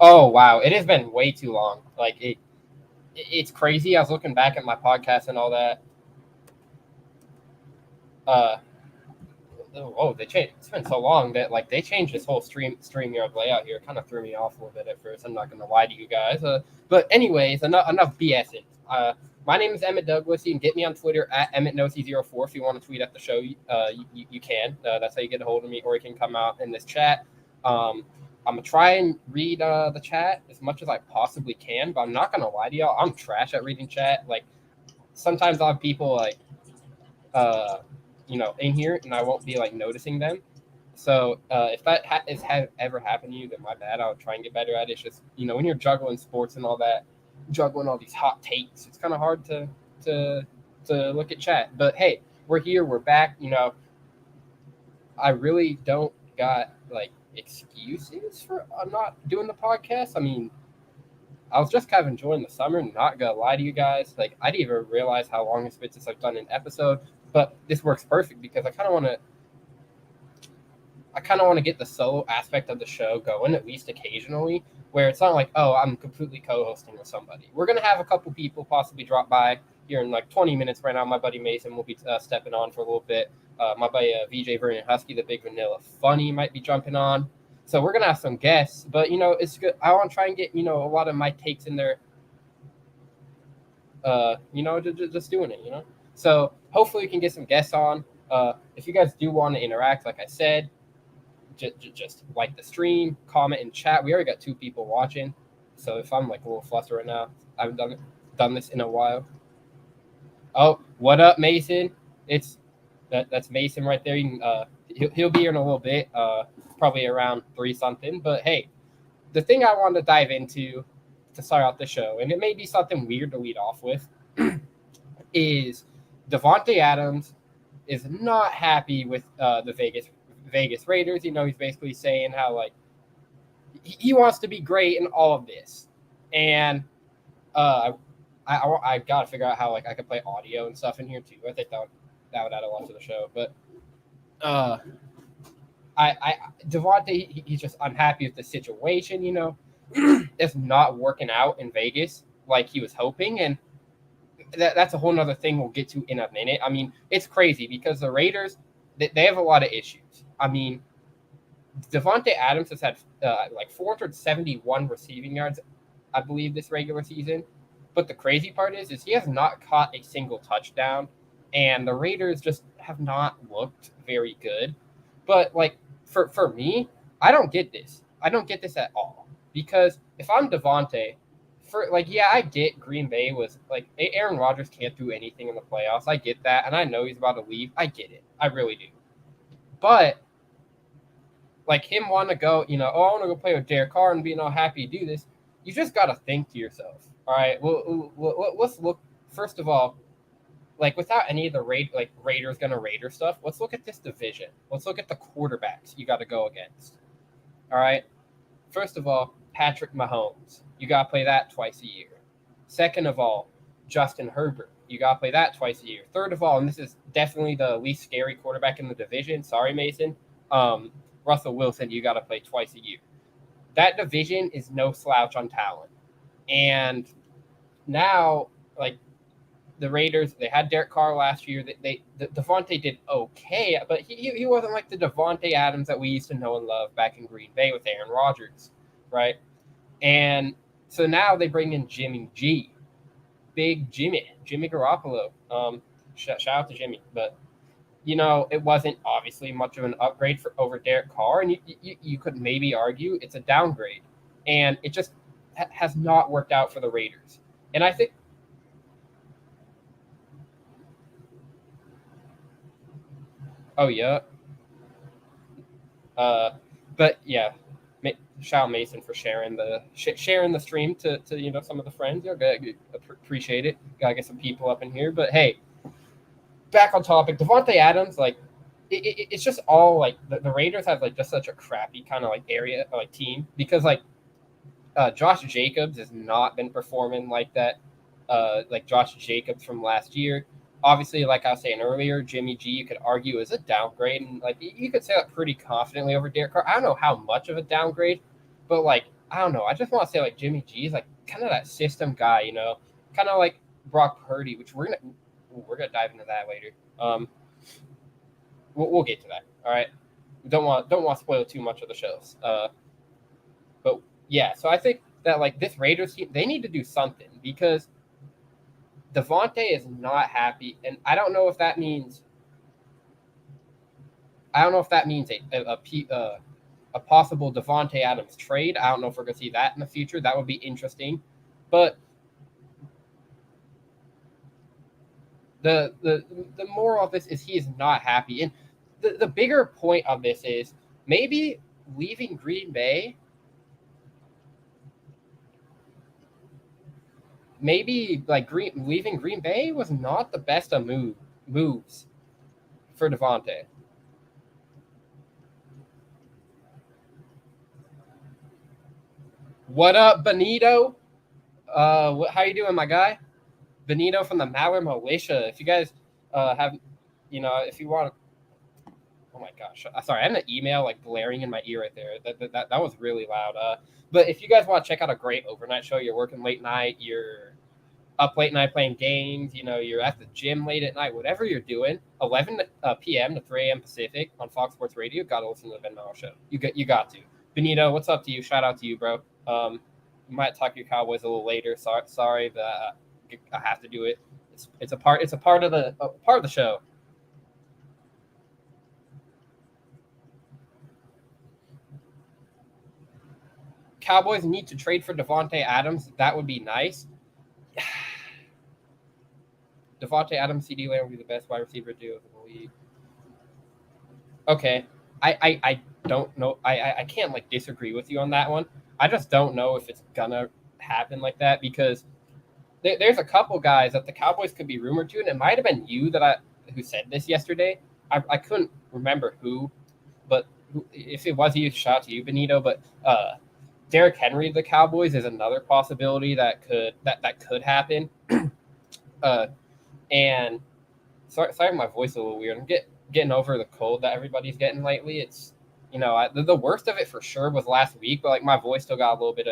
Oh wow, it has been way too long. Like it's crazy. I was looking back at my podcast and all that. Uh, they changed. It's been so long that like they changed this whole StreamYard layout here. It kind of threw me off a little bit at first. I'm not gonna lie to you guys. But anyways, enough BSing. My name is Emmett Douglas. You can get me on Twitter at EmmettNosey04 if you want to tweet at the show. You can. That's how you get a hold of me, or you can come out in this chat. I'm gonna try and read the chat as much as I possibly can, but I'm not gonna lie to y'all. I'm trash at reading chat. Like sometimes I'll have people like in here, and I won't be like noticing them. So if that has ever happened to you, then my bad. I'll try and get better at it. It's just when you're juggling sports and all that, juggling all these hot takes, it's kind of hard to look at chat. But hey, we're here. We're back. I really don't got like excuses for not doing the podcast. I mean, I was just kind of enjoying the summer. Not gonna lie to you guys, like I didn't even realize how long it's been since I've done an episode. But this works perfect because I kind of want to get the solo aspect of the show going at least occasionally, where it's not like, oh, I'm completely co-hosting with somebody. We're gonna have a couple people possibly drop by here in like 20 minutes. Right now, my buddy Mason will be stepping on for a little bit. My buddy VJ Vernon Husky, the Big Vanilla Funny, might be jumping on. So we're gonna have some guests, but it's good. I want to try and get a lot of my takes in there. Just doing it. So hopefully we can get some guests on. If you guys do want to interact, like I said, just like the stream, comment, and chat. We already got 2 people watching, so if I'm like a little flustered right now, I haven't done this in a while. Oh, what up, Mason? That's Mason right there. You can, he'll be here in a little bit, probably around 3 something. But hey, the thing I wanted to dive into to start out the show, and it may be something weird to lead off with, is Devante Adams is not happy with the Vegas Raiders. He's basically saying how like he wants to be great in all of this, and I gotta figure out how like I could play audio and stuff in here too. I think that would add a lot to the show. But Devante, he's just unhappy with the situation. It's not working out in Vegas like he was hoping, and that's a whole nother thing we'll get to in a minute. I mean, it's crazy because the Raiders, they have a lot of issues. I mean, Devante Adams has had like 471 receiving yards, I believe, this regular season. But the crazy part is he has not caught a single touchdown, and the Raiders just have not looked very good. But like for me, I don't get this. I don't get this at all. Because if I'm Devante, I get Green Bay was like Aaron Rodgers can't do anything in the playoffs. I get that, and I know he's about to leave. I get it. I really do. But like him wanting to go, I want to go play with Derek Carr and being all happy to do this. You just got to think to yourself. All right, well, let's look first of all, like without any of the Raiders gonna Raider stuff. Let's look at this division. Let's look at the quarterbacks you got to go against. All right, first of all, Patrick Mahomes. You got to play that twice a year. Second of all, Justin Herbert. You got to play that twice a year. Third of all, and this is definitely the least scary quarterback in the division. Sorry, Mason. Russell Wilson, you got to play twice a year. That division is no slouch on talent. And now, like, the Raiders, they had Derek Carr last year. Devante did okay, but he wasn't like the Devante Adams that we used to know and love back in Green Bay with Aaron Rodgers, right? And so now they bring in Jimmy G, Big Jimmy Garoppolo. Shout out to Jimmy, but it wasn't obviously much of an upgrade over Derek Carr, and you could maybe argue it's a downgrade, and it just has not worked out for the Raiders. And I think. Oh yeah. But yeah. Shout out Mason for sharing the stream to some of the friends. Appreciate it. Gotta get some people up in here. But hey, back on topic. Devante Adams, like it's just all like the Raiders have like just such a crappy kind of like area like team because like Josh Jacobs has not been performing like that. Like Josh Jacobs from last year. Obviously, like I was saying earlier, Jimmy G, you could argue is a downgrade, and like you could say that pretty confidently over Derek Carr. I don't know how much of a downgrade, but like I don't know. I just want to say like Jimmy G is like kind of that system guy, kind of like Brock Purdy, which we're gonna dive into that later. We'll get to that. All right. Don't want to spoil too much of the shows. But yeah, so I think that like this Raiders team, they need to do something because Devante is not happy, and I don't know if that means a possible Devante Adams trade. I don't know if we're gonna see that in the future. That would be interesting, but the moral of this is he is not happy, and the bigger point of this is maybe leaving Green Bay. Maybe like leaving Green Bay was not the best of moves for Devante. What up, Benito? How you doing, my guy? Benito from the Malware Militia. If you guys have, if you want, oh my gosh, sorry, I had an email like blaring in my ear right there. That was really loud. But if you guys want to check out a great overnight show, you're working late night, you're up late night playing games, you're at the gym late at night, whatever you're doing, 11 p.m. to 3 a.m. Pacific on Fox Sports Radio, got to listen to the Ben Mallow Show. You got to. Benito, what's up to you? Shout out to you, bro. You might talk your Cowboys a little later. Sorry that I have to do it. It's a part of the show. Cowboys need to trade for Devante Adams. That would be nice. Devante Adams, CD Lamb would be the best wide receiver duo in the league. Okay, I don't know. I can't like disagree with you on that one. I just don't know if it's gonna happen like that because there's a couple guys that the Cowboys could be rumored to, and it might have been you who said this yesterday. I couldn't remember who, but if it was you, shout out to you, Benito. But Derrick Henry of the Cowboys is another possibility that could happen. And sorry, my voice is a little weird. I'm getting over the cold that everybody's getting lately. It's the worst of it for sure was last week, but like my voice still got a little bit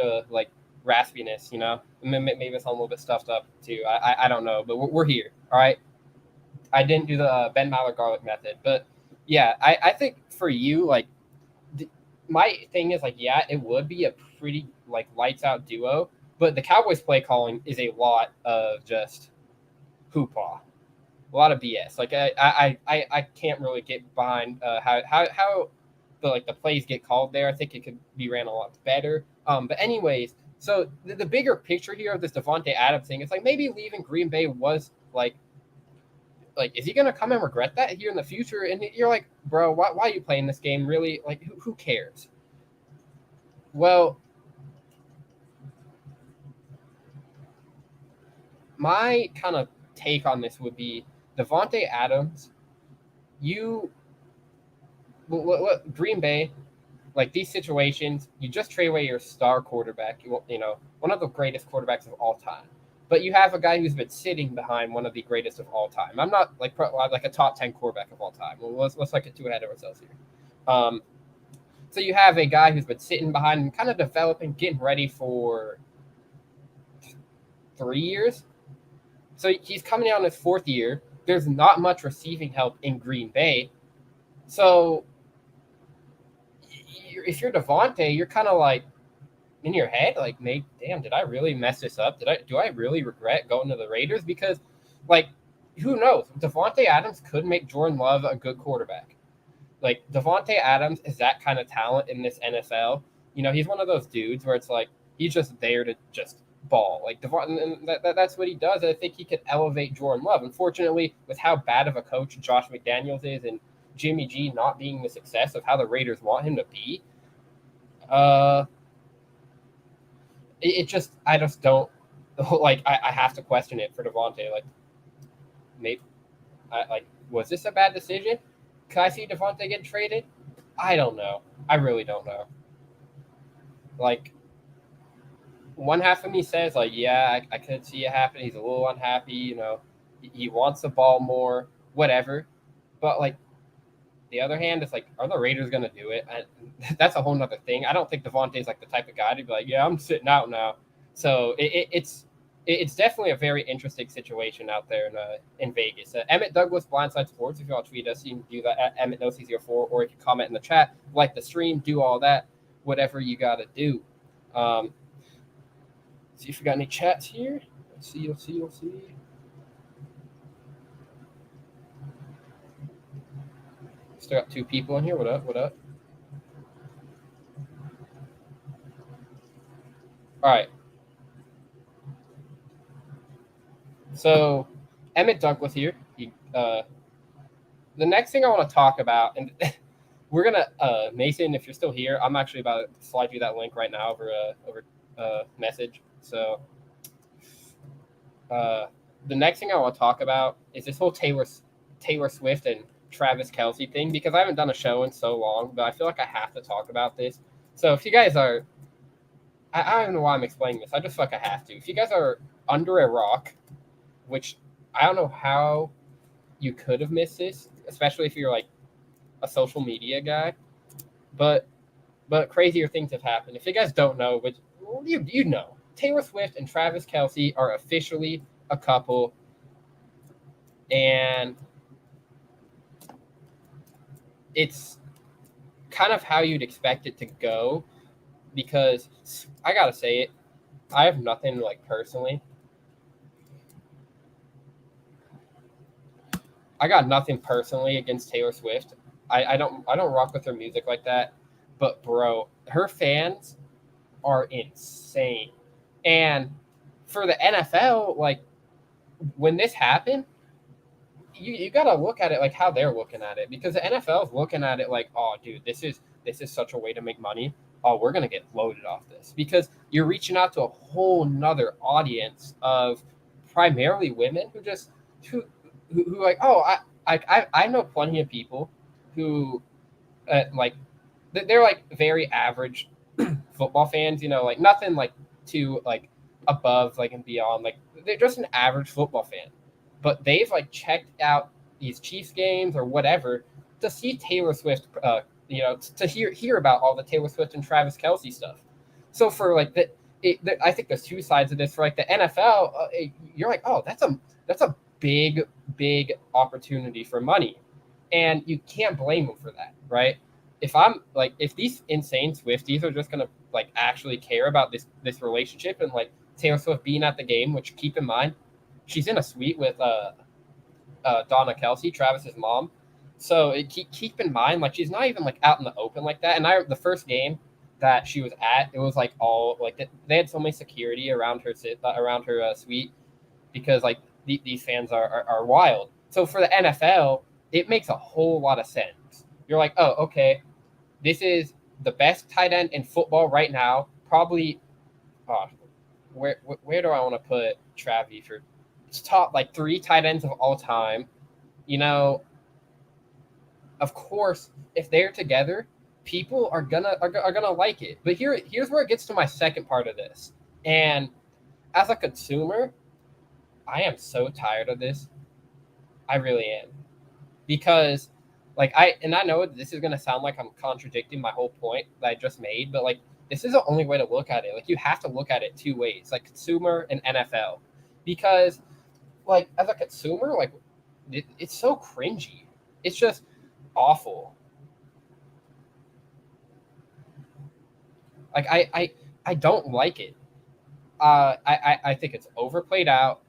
of like raspiness. Maybe it's a little bit stuffed up too. I don't know, but we're here. All right. I didn't do the Ben Maller garlic method, but yeah, I think for you, like my thing is like, yeah, it would be a pretty like lights out duo, but the Cowboys play calling is a lot of just hoopla, a lot of BS. Like I can't really get behind how the plays get called there. I think it could be ran a lot better. But anyways, so the bigger picture here of this Devante Adams thing, it's like maybe leaving Green Bay was like is he gonna come and regret that here in the future? And you're like, bro, why are you playing this game? Really? Like, who cares? Well, my kind of take on this would be Devante Adams. What Green Bay, like these situations, you just trade away your star quarterback. One of the greatest quarterbacks of all time. But you have a guy who's been sitting behind one of the greatest of all time. I'm not like a top 10 quarterback of all time. Well, let's like get too ahead of ourselves here. So you have a guy who's been sitting behind and kind of developing, getting ready for 3 years. So he's coming out in his 4th year. There's not much receiving help in Green Bay. So if you're Devante, you're kind of like in your head, like, damn, did I really mess this up? Do I really regret going to the Raiders? Because, like, who knows? Devante Adams could make Jordan Love a good quarterback. Like, Devante Adams is that kind of talent in this NFL. He's one of those dudes where it's like he's just there to just ball. Like, that's what he does. I think he could elevate Jordan Love. Unfortunately, with how bad of a coach Josh McDaniels is and Jimmy G not being the success of how the Raiders want him to be, I just don't like. I have to question it for Devante. Like, maybe, was this a bad decision? Can I see Devante get traded? I don't know. I really don't know. Like, one half of me says, like, yeah, I could see it happen. He's a little unhappy. He wants the ball more, whatever. But like, the other hand, it's like, are the Raiders going to do it? That's a whole nother thing. I don't think Devante is like the type of guy to be like, yeah, I'm sitting out now. So it's definitely a very interesting situation out there in Vegas. Emmett Douglas, Blindside Sports. If you want to tweet us, you can do that at Emmett knows he's here for, or you can comment in the chat, like the stream, do all that, whatever you got to do. See if we got any chats here. Let's see. Still got 2 people in here. What up? All right. So, Emmett Douglas here. The next thing I want to talk about, and we're gonna Mason, if you're still here, I'm actually about to slide you that link right now over message. So, the next thing I want to talk about is this whole Taylor Swift and Travis Kelce thing, because I haven't done a show in so long, but I feel like I have to talk about this. So if you guys are, I don't know why I'm explaining this. I just feel like I have to. If you guys are under a rock, which I don't know how you could have missed this, especially if you're like a social media guy, but crazier things have happened. If you guys don't know, which you know, Taylor Swift and Travis Kelce are officially a couple, and it's kind of how you'd expect it to go, because I gotta say it, I have nothing like personally. I got nothing personally against Taylor Swift. I don't rock with her music like that, but bro, her fans are insane. And for the NFL, like when this happened, you got to look at it like how they're looking at it, because the NFL is looking at it like, oh, dude, this is such a way to make money. Oh, we're gonna get loaded off this, because you're reaching out to a whole nother audience of primarily women who like, oh, I know plenty of people who like they're like very average football fans, you know, like nothing like too like above like and beyond, like they're just an average football fan, but they've like checked out these Chiefs games or whatever to see Taylor Swift, you know, to hear about all the Taylor Swift and Travis Kelce stuff. So for like I think there's 2 sides of this. For like the NFL, you're like, oh, that's a big opportunity for money, and you can't blame them for that, right? If these insane Swifties are just gonna like actually care about this relationship, and like Taylor Swift being at the game, which keep in mind, she's in a suite with Donna Kelce, Travis's mom. So keep in mind, like she's not even like out in the open like that. And the first game that she was at, it was like all like they had so much security around her suite, because like these fans are wild. So for the NFL, it makes a whole lot of sense. You're like, oh, okay, this is the best tight end in football right now. Probably, where do I want to put Travis for top like 3 tight ends of all time? You know, of course, if they're together, people are gonna like it. But here's where it gets to my second part of this. And as a consumer, I am so tired of this. I really am. Because like I know this is gonna sound like I'm contradicting my whole point that I just made, but like this is the only way to look at it. Like you have to look at it 2 ways, like consumer and NFL. Because like as a consumer, like it's so cringy. It's just awful. Like I don't like it. I think it's overplayed out,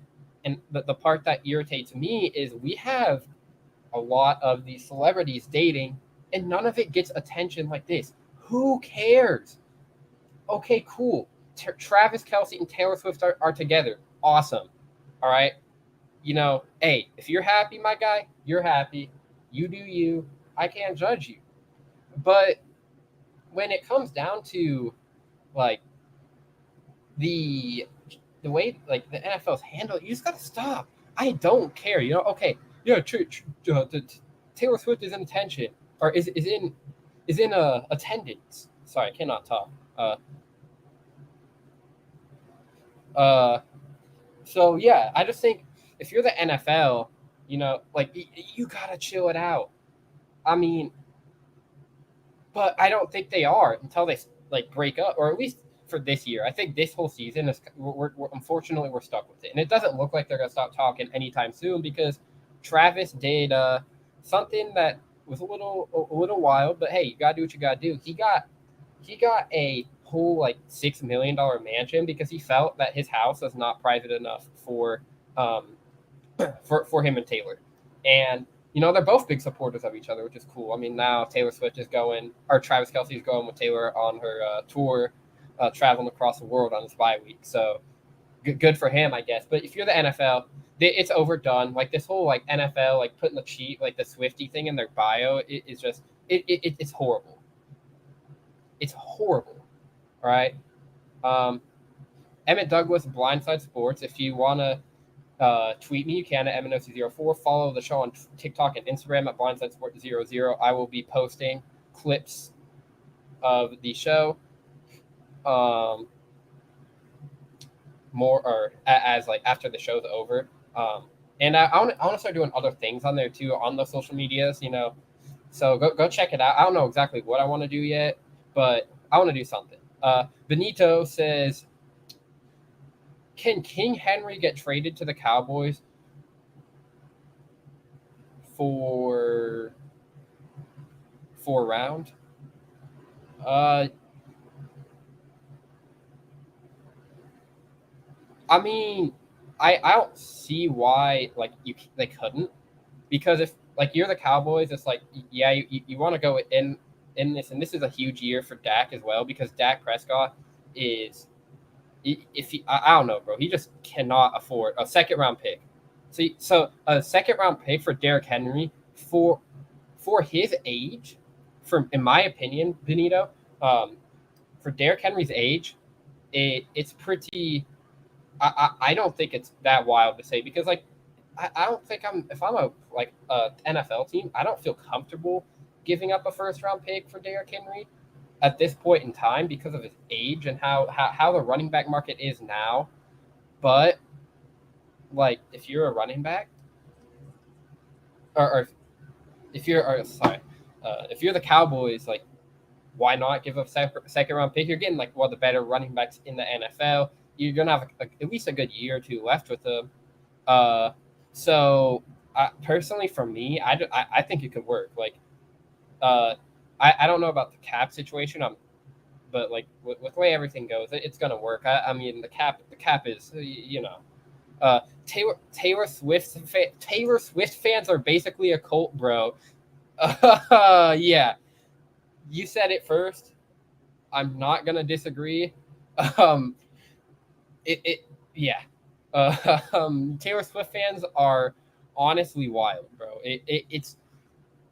and the part that irritates me is we have a lot of these celebrities dating, and none of it gets attention like this. Who cares? Okay, cool. Travis Kelce and Taylor Swift are together. Awesome. All right. You know, hey, if you're happy, my guy, you're happy. You do you. I can't judge you. But when it comes down to like the way like the NFL's handled, you just gotta stop. I don't care. You know, okay, yeah, Taylor Swift is in attention, or is in attendance. Sorry, I cannot talk. So yeah, I just think if you're the NFL, you know, like you gotta chill it out. I mean, but I don't think they are until they like break up, or at least for this year. I think this whole season is we're unfortunately we're stuck with it, and it doesn't look like they're gonna stop talking anytime soon because Travis did something that was a little wild, but hey, you gotta do what you gotta do. He got a whole like $6 million mansion because he felt that his house was not private enough um for him and Taylor. And they're both big supporters of each other, which is cool. I mean, now Taylor Swift is going, or Travis Kelsey is going with Taylor on her tour, traveling across the world on his bye week. So good for him, I guess. But if you're the NFL, it's overdone. Like this whole like NFL like putting the cheat like the Swifty thing in their bio is just it's horrible. It's horrible. All right. Um, Emmett Douglas, Blindside Sports. If you wanna tweet me, you can at MNOC04. Follow the show on TikTok and Instagram at BlindsideSport00. I will be posting clips of the show. More or as like after the show's over. And I want to start doing other things on there too on the social medias, So go check it out. I don't know exactly what I want to do yet, but I want to do something. Benito says, can King Henry get traded to the Cowboys for a round? I mean, I don't see why like they couldn't, because if like you're the Cowboys, it's like yeah you want to go in this, and this is a huge year for Dak as well because Dak Prescott is if he I don't know, bro, he just cannot afford a second round pick. So a second round pick for Derrick Henry for his age, in my opinion, Benito, for Derrick Henry's age, it's pretty. I don't think it's that wild to say because like I don't think if I'm a NFL team, I don't feel comfortable giving up a first round pick for Derrick Henry at this point in time because of his age and how the running back market is now. But like if you're a running back or if you're if you're the Cowboys, like why not give a second round pick? You're getting like one of the better running backs in the NFL. You're gonna have at least a good year or two left with them. So personally, for me, I think it could work. Like, I don't know about the cap situation. But like with the way everything goes, it's gonna work. I mean, the cap is Taylor Swift fans are basically a cult, bro. Yeah, you said it first. I'm not gonna disagree. Yeah. Taylor Swift fans are honestly wild, bro. It's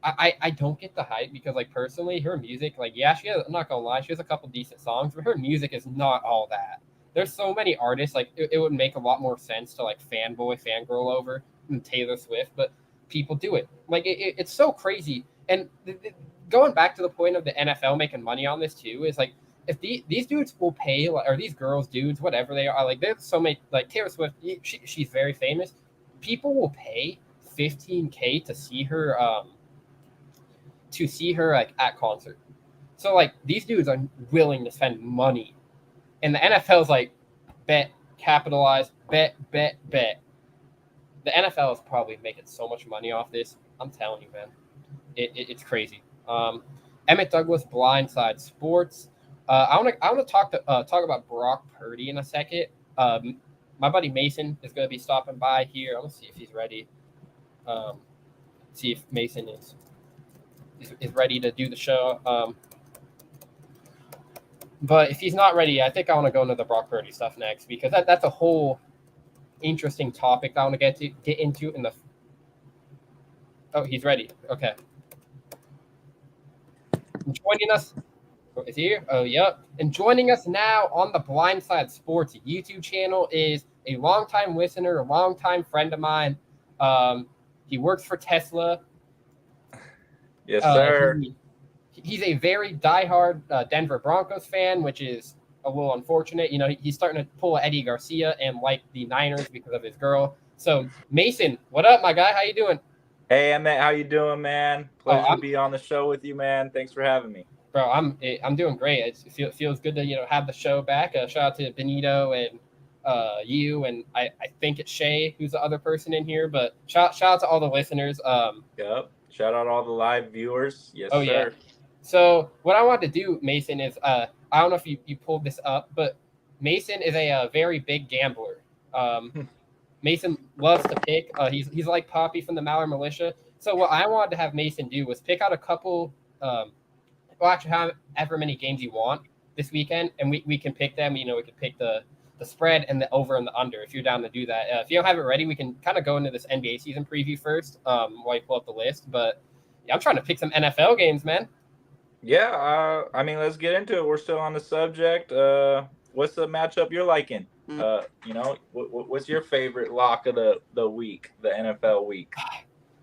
I don't get the hype because like personally, her music, like yeah, I'm not gonna lie, she has a couple decent songs, but her music is not all that. There's so many artists, like it would make a lot more sense to like fangirl over than Taylor Swift, but people do it. Like it's so crazy. And going back to the point of the NFL making money on this too, is like if these dudes will pay, or these girls, dudes, whatever they are, like there's so many, like Taylor Swift, she's very famous. People will pay $15K to see her, like at concert. So like these dudes are willing to spend money, and the NFL's like bet, capitalize, bet. The NFL is probably making so much money off this. I'm telling you, man, it's crazy. Emmett Douglas, Blindside Sports. I want to talk about Brock Purdy in a second. My buddy Mason is going to be stopping by here. I'm going to see if he's ready. See if Mason is ready to do the show. But if he's not ready, I think I want to go into the Brock Purdy stuff next because that's a whole interesting topic that I want to get into in the. Oh, he's ready. Okay. Joining us. Is he here? Oh, yep. And joining us now on the Blindside Sports YouTube channel is a longtime listener, a longtime friend of mine. He works for Tesla. Yes, sir. He's a very diehard Denver Broncos fan, which is a little unfortunate. He's starting to pull Eddie Garcia and like the Niners because of his girl. So, Mason, what up, my guy? How you doing? Hey, Emmett, how you doing, man? Oh, Pleasure to be on the show with you, man. Thanks for having me. bro, I'm doing great. It feels good to have the show back. Shout out to Benito and you and I think it's Shay who's the other person in here. But shout out to all the listeners. Yep. Shout out all the live viewers. Yes, Oh yeah. sir. So what I wanted to do, Mason, is I don't know if you pulled this up, but Mason is a very big gambler. Mason loves to pick. He's like Poppy from the Maller Militia. So what I wanted to have Mason do was pick out a couple. Well, actually, however many games you want this weekend, and we can pick them. We can pick the spread and the over and the under if you're down to do that. If you don't have it ready, we can kind of go into this NBA season preview first while you pull up the list. But yeah, I'm trying to pick some NFL games, man. Yeah, I mean, let's get into it. We're still on the subject. What's the matchup you're liking? What's your favorite lock of the week, the NFL week?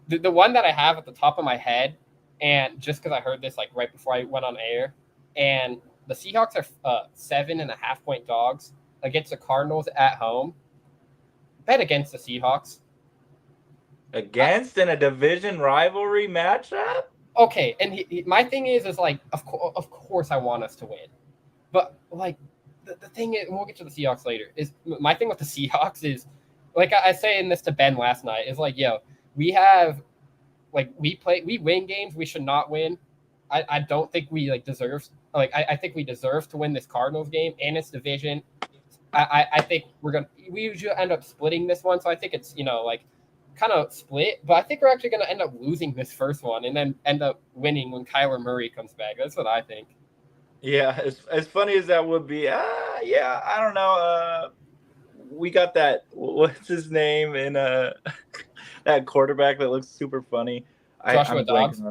The one that I have at the top of my head, and just because I heard this like right before I went on air, and the Seahawks are 7.5-point dogs against the Cardinals at home. Bet against the Seahawks. Against in a division rivalry matchup? Okay, and my thing is like, of course I want us to win. But like the thing is, and we'll get to the Seahawks later, is my thing with the Seahawks is, like I saying this to Ben last night, is like, yo, we have, like, we win games we should not win. I don't think we deserve, I think we deserve to win this Cardinals game and its division. I think we usually end up splitting this one, so I think it's kind of split, but I think we're actually going to end up losing this first one and then end up winning when Kyler Murray comes back. That's what I think. Yeah, as funny as that would be, yeah, I don't know. We got that, what's his name, in that quarterback that looks super funny. Joshua Dobbs?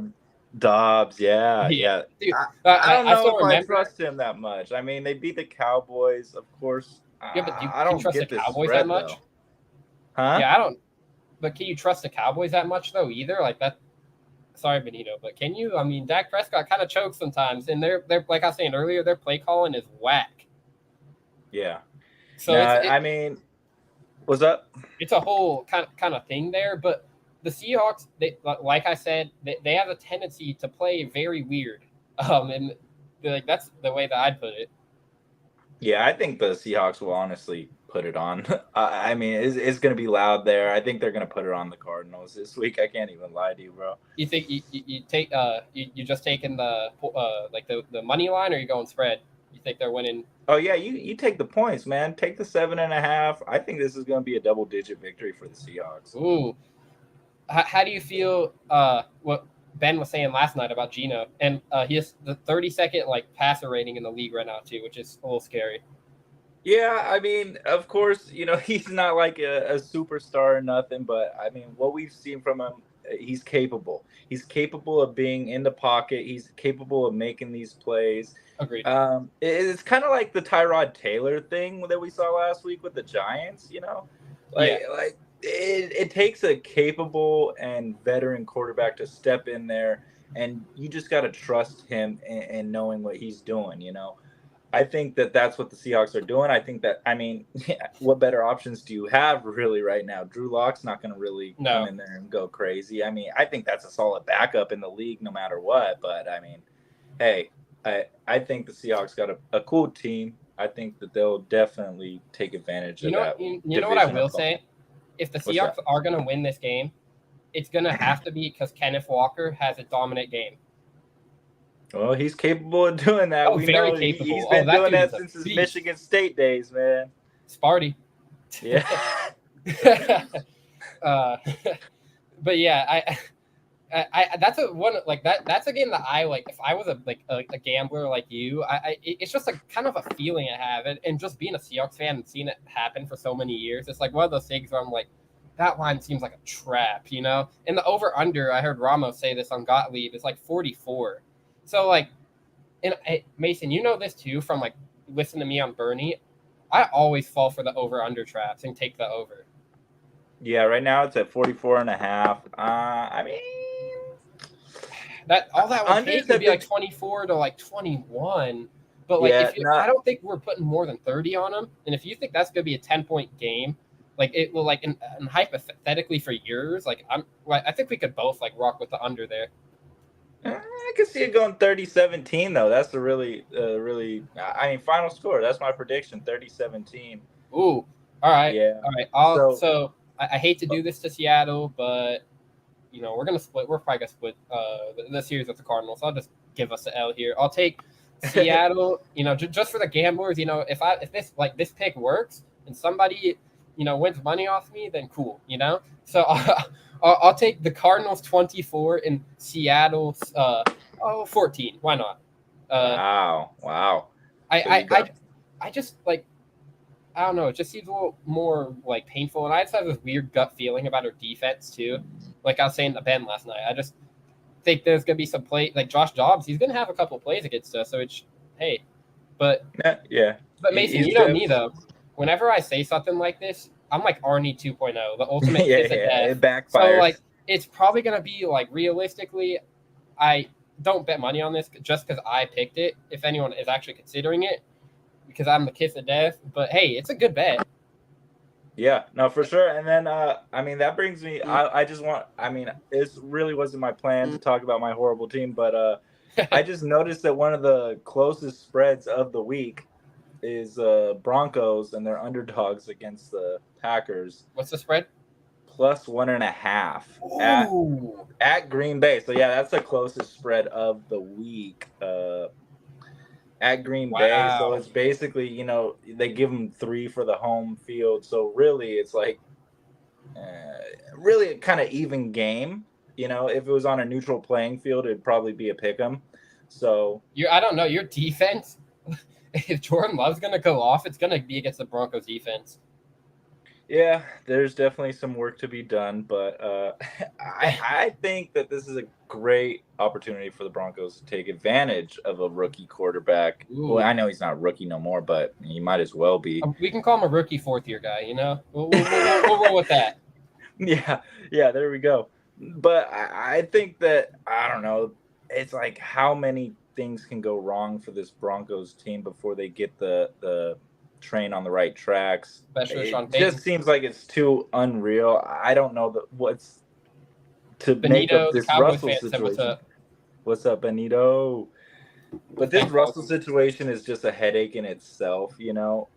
Dobbs, yeah. Dude, I don't know if I trust him that much. I mean, they beat the Cowboys, of course. Yeah, but I don't trust get the this Cowboys spread, that much? though. Huh? Yeah, I don't. But can you trust the Cowboys that much, though, either? Like that. Sorry, Benito, but can you? I mean, Dak Prescott kind of chokes sometimes, and they're like I was saying earlier, their play calling is whack. Yeah. So I mean, what's up? It's a whole kind of thing there, but the Seahawks, they, like I said, they have a tendency to play very weird, and that's the way that I'd put it. Yeah, I think the Seahawks will honestly put it on. I mean, it's going to be loud there. I think they're going to put it on the Cardinals this week. I can't even lie to you, bro. You think you take you just taking the the money line, or you going spread? You think they're winning? Oh yeah, you take the points, man. Take the 7.5. I think this is going to be a double-digit victory for the Seahawks. Ooh, how do you feel? What Ben was saying last night about Geno, and he has the 32nd passer rating in the league right now too, which is a little scary. Yeah, I mean, of course, he's not like a superstar or nothing, but I mean, what we've seen from him, he's capable. He's capable of being in the pocket. He's capable of making these plays. Agreed. It's kind of like the Tyrod Taylor thing that we saw last week with the Giants, It takes a capable and veteran quarterback to step in there, and you just got to trust him and knowing what he's doing, I think that's what the Seahawks are doing. I think that, I mean, what better options do you have really right now? Drew Lock's not going to really come in there and go crazy. I mean, I think that's a solid backup in the league no matter what. But, I mean, hey, I think the Seahawks got a cool team. I think that they'll definitely take advantage of that. You know what I will say? If the Seahawks are going to win this game, it's going to have to be because Kenneth Walker has a dominant game. Well, he's capable of doing that. Oh, very capable. He's been doing that since his Michigan State days, man. Sparty. Yeah. But yeah, I that's a one that's a game that I like. If I was a gambler like you, it's just a kind of a feeling I have, and just being a Seahawks fan and seeing it happen for so many years, it's like one of those things where I'm like, that line seems like a trap, And the over under, I heard Ramos say this on Gottlieb, is like 44. So and Mason, you know this too from listen to me on Bernie. I always fall for the over under traps and take the over. Yeah, right now it's at 44.5. I mean, that would take would be 24 to 21. But I don't think we're putting more than 30 on them. And if you think that's gonna be a 10-point game, Like it will like and hypothetically for yours, like I think we could both like rock with the under there. I can see it going 30-17 though. That's the really. I mean, final score. That's my prediction. 30-17. Ooh, all right, Yeah. all right. So I hate to do this to Seattle, but we're gonna split. We're probably gonna split the series with the Cardinals. I'll just give us the L here. I'll take Seattle. Just for the gamblers. If this pick works and somebody wins money off me, then cool. So I'll take the Cardinals 24 and Seattle 14. Why not? Wow. I just like. I don't know. It just seems a little more like painful, and I just have this weird gut feeling about our defense too. Like I was saying to Ben last night, I just think there's gonna be some play. Like Josh Dobbs, he's gonna have a couple of plays against us. So it's hey, but yeah. But Mason, you know me though. Whenever I say something like this, I'm like Arnie 2.0, the ultimate kiss of death. It backfires. So like it's probably gonna be like realistically, I don't bet money on this just because I picked it. If anyone is actually considering it. Because I'm the kiss of death, but hey, it's a good bet. Yeah, no, for sure. And then, that brings me. It really wasn't my plan to talk about my horrible team, but I just noticed that one of the closest spreads of the week is Broncos and their underdogs against the Packers. What's the spread? +1.5 at Green Bay. So yeah, that's the closest spread of the week. At Green Bay, so it's basically they give them 3 for the home field, so really it's like really kind of even game. If it was on a neutral playing field, it'd probably be a pick 'em. So I don't know your defense. If Jordan Love's gonna go off, it's gonna be against the Broncos defense. Yeah, there's definitely some work to be done, but I think that this is a great opportunity for the Broncos to take advantage of a rookie quarterback. Ooh. Well, I know he's not a rookie no more, but he might as well be. We can call him a rookie fourth-year guy, We'll roll with that. Yeah, there we go. But I think that, I don't know, it's like how many things can go wrong for this Broncos team before they get the train on the right tracks. Especially it just seems like it's too unreal. I don't know what's to Benito, make of this Cowboys Russell situation. What's up, Benito? But this Russell situation is just a headache in itself.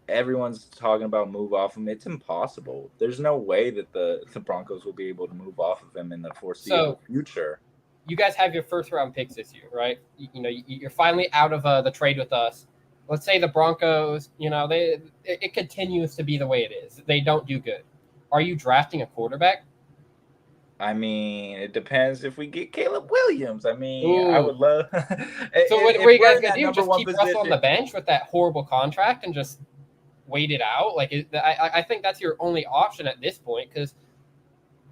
Everyone's talking about move off him. It's impossible. There's no way that the Broncos will be able to move off of him in the foreseeable future. You guys have your first round picks this year, right? You're finally out of the trade with us. Let's say the Broncos, it continues to be the way it is. They don't do good. Are you drafting a quarterback? I mean, it depends if we get Caleb Williams. I mean, Ooh. I would love. So what are you guys gonna do? Just keep Russell on the bench with that horrible contract and just wait it out? Like, I think that's your only option at this point because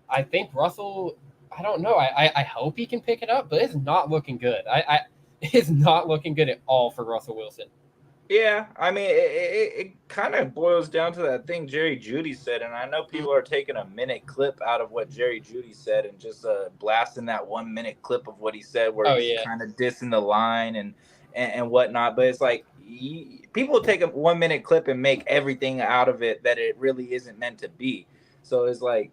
I think Russell. I don't know. I hope he can pick it up, but it's not looking good. It's not looking good at all for Russell Wilson. Yeah, I mean, it kind of boils down to that thing Jerry Jeudy said, and I know people are taking a minute clip out of what Jerry Jeudy said and just blasting that 1 minute clip of what he said where he's kind of dissing the line and whatnot. But it's like people take a 1 minute clip and make everything out of it that it really isn't meant to be. So it's like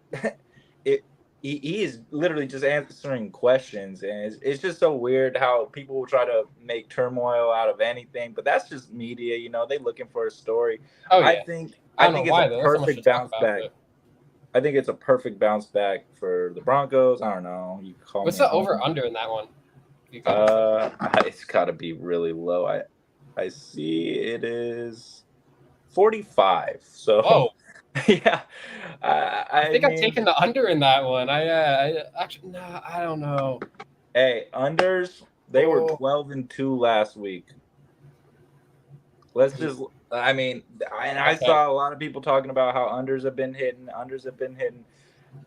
he is literally just answering questions, and it's just so weird how people will try to make turmoil out of anything, but that's just media, they looking for a story. I think it's a perfect bounce back. I think it's a perft bounce back for the Broncos. I don't know. You call What's the over under in that one? It's got to be really low. I see it is 45. So. Whoa. Yeah, I think I'm taking the under in that one. I actually no, I don't know. Hey, unders, they were 12-2 last week. Let's just, I saw a lot of people talking about how unders have been hitting,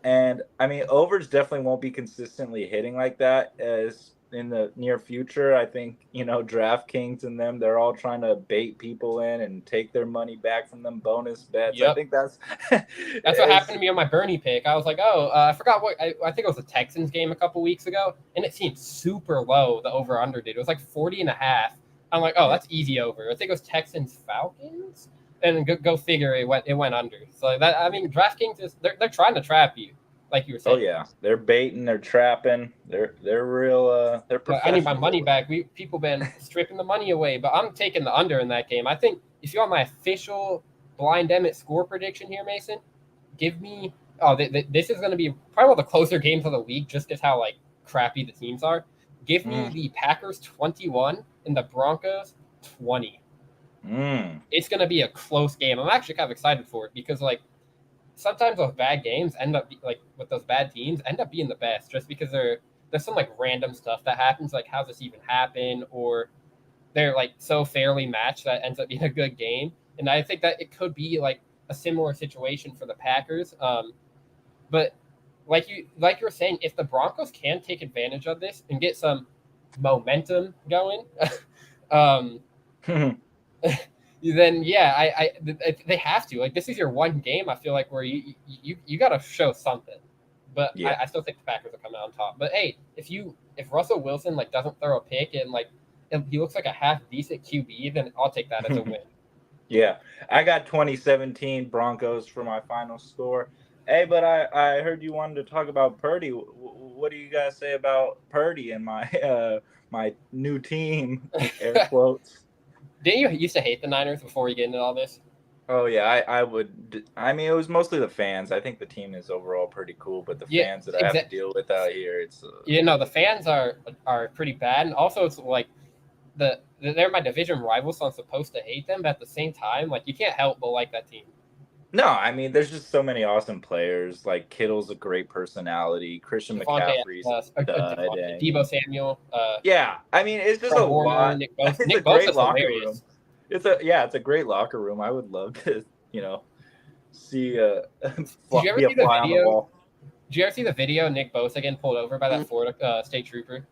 and I mean, overs definitely won't be consistently hitting like that as in the near future. I think, DraftKings and them, they're all trying to bait people in and take their money back from them bonus bets. Yep. I think that's what happened to me on my Bernie pick. I was like, I forgot what I think it was a Texans game a couple weeks ago, and it seemed super low. The over under did. It was like 40.5. I'm like, that's easy over. I think it was Texans Falcons. and go figure, it went under. So that, I mean, DraftKings is they're trying to trap you, like you were Oh saying. yeah, they're baiting, they're trapping, they're real, they're I need my money professional. back. People been stripping the money away, but I'm taking the under in that game. I think if you want my official blind Emmett score prediction here, Mason, give me. Oh, this is going to be probably one of the closer games of the week, just because how like crappy the teams are. Give me Mm. the Packers 21 and the Broncos 20. Mm. It's going to be a close game. I'm actually kind of excited for it because like sometimes those bad games end up like with those bad teams end up being the best just because there's some like random stuff that happens, like how's this even happen, or they're like so fairly matched that ends up being a good game. And I think that it could be like a similar situation for the Packers. But like you were saying, if the Broncos can take advantage of this and get some momentum going, um, then yeah, they have to. Like this is your one game. I feel like where you got to show something. But Yeah. I still think the Packers will come out on top. But hey, if Russell Wilson like doesn't throw a pick and like he looks like a half decent QB, then I'll take that as a win. Yeah, I got 2017 Broncos for my final score. Hey, but I heard you wanted to talk about Purdy. What do you guys say about Purdy and my my new team? Air quotes. Didn't you used to hate the Niners before you get into all this? Oh yeah, I would. I mean, it was mostly the fans. I think the team is overall pretty cool, but the Yeah, fans that I have to deal with out here, it's you know, the fans are pretty bad, and also it's like they're my division rivals, so I'm supposed to hate them. But at the same time, like you can't help but like that team. no. I mean, there's just so many awesome players. Like Kittle's a great personality. Christian Devante, McCaffrey's a stud, and Debo Samuel, yeah, I mean, it's just a Fred Warner, lot. Nick Bosa. It's a Nick great Bosa's locker room. hilarious. It's a great locker room. I would love to, see Did you ever be a see the fly on the video? wall. Did you ever see the video of Nick Bosa getting pulled over by that Florida state trooper?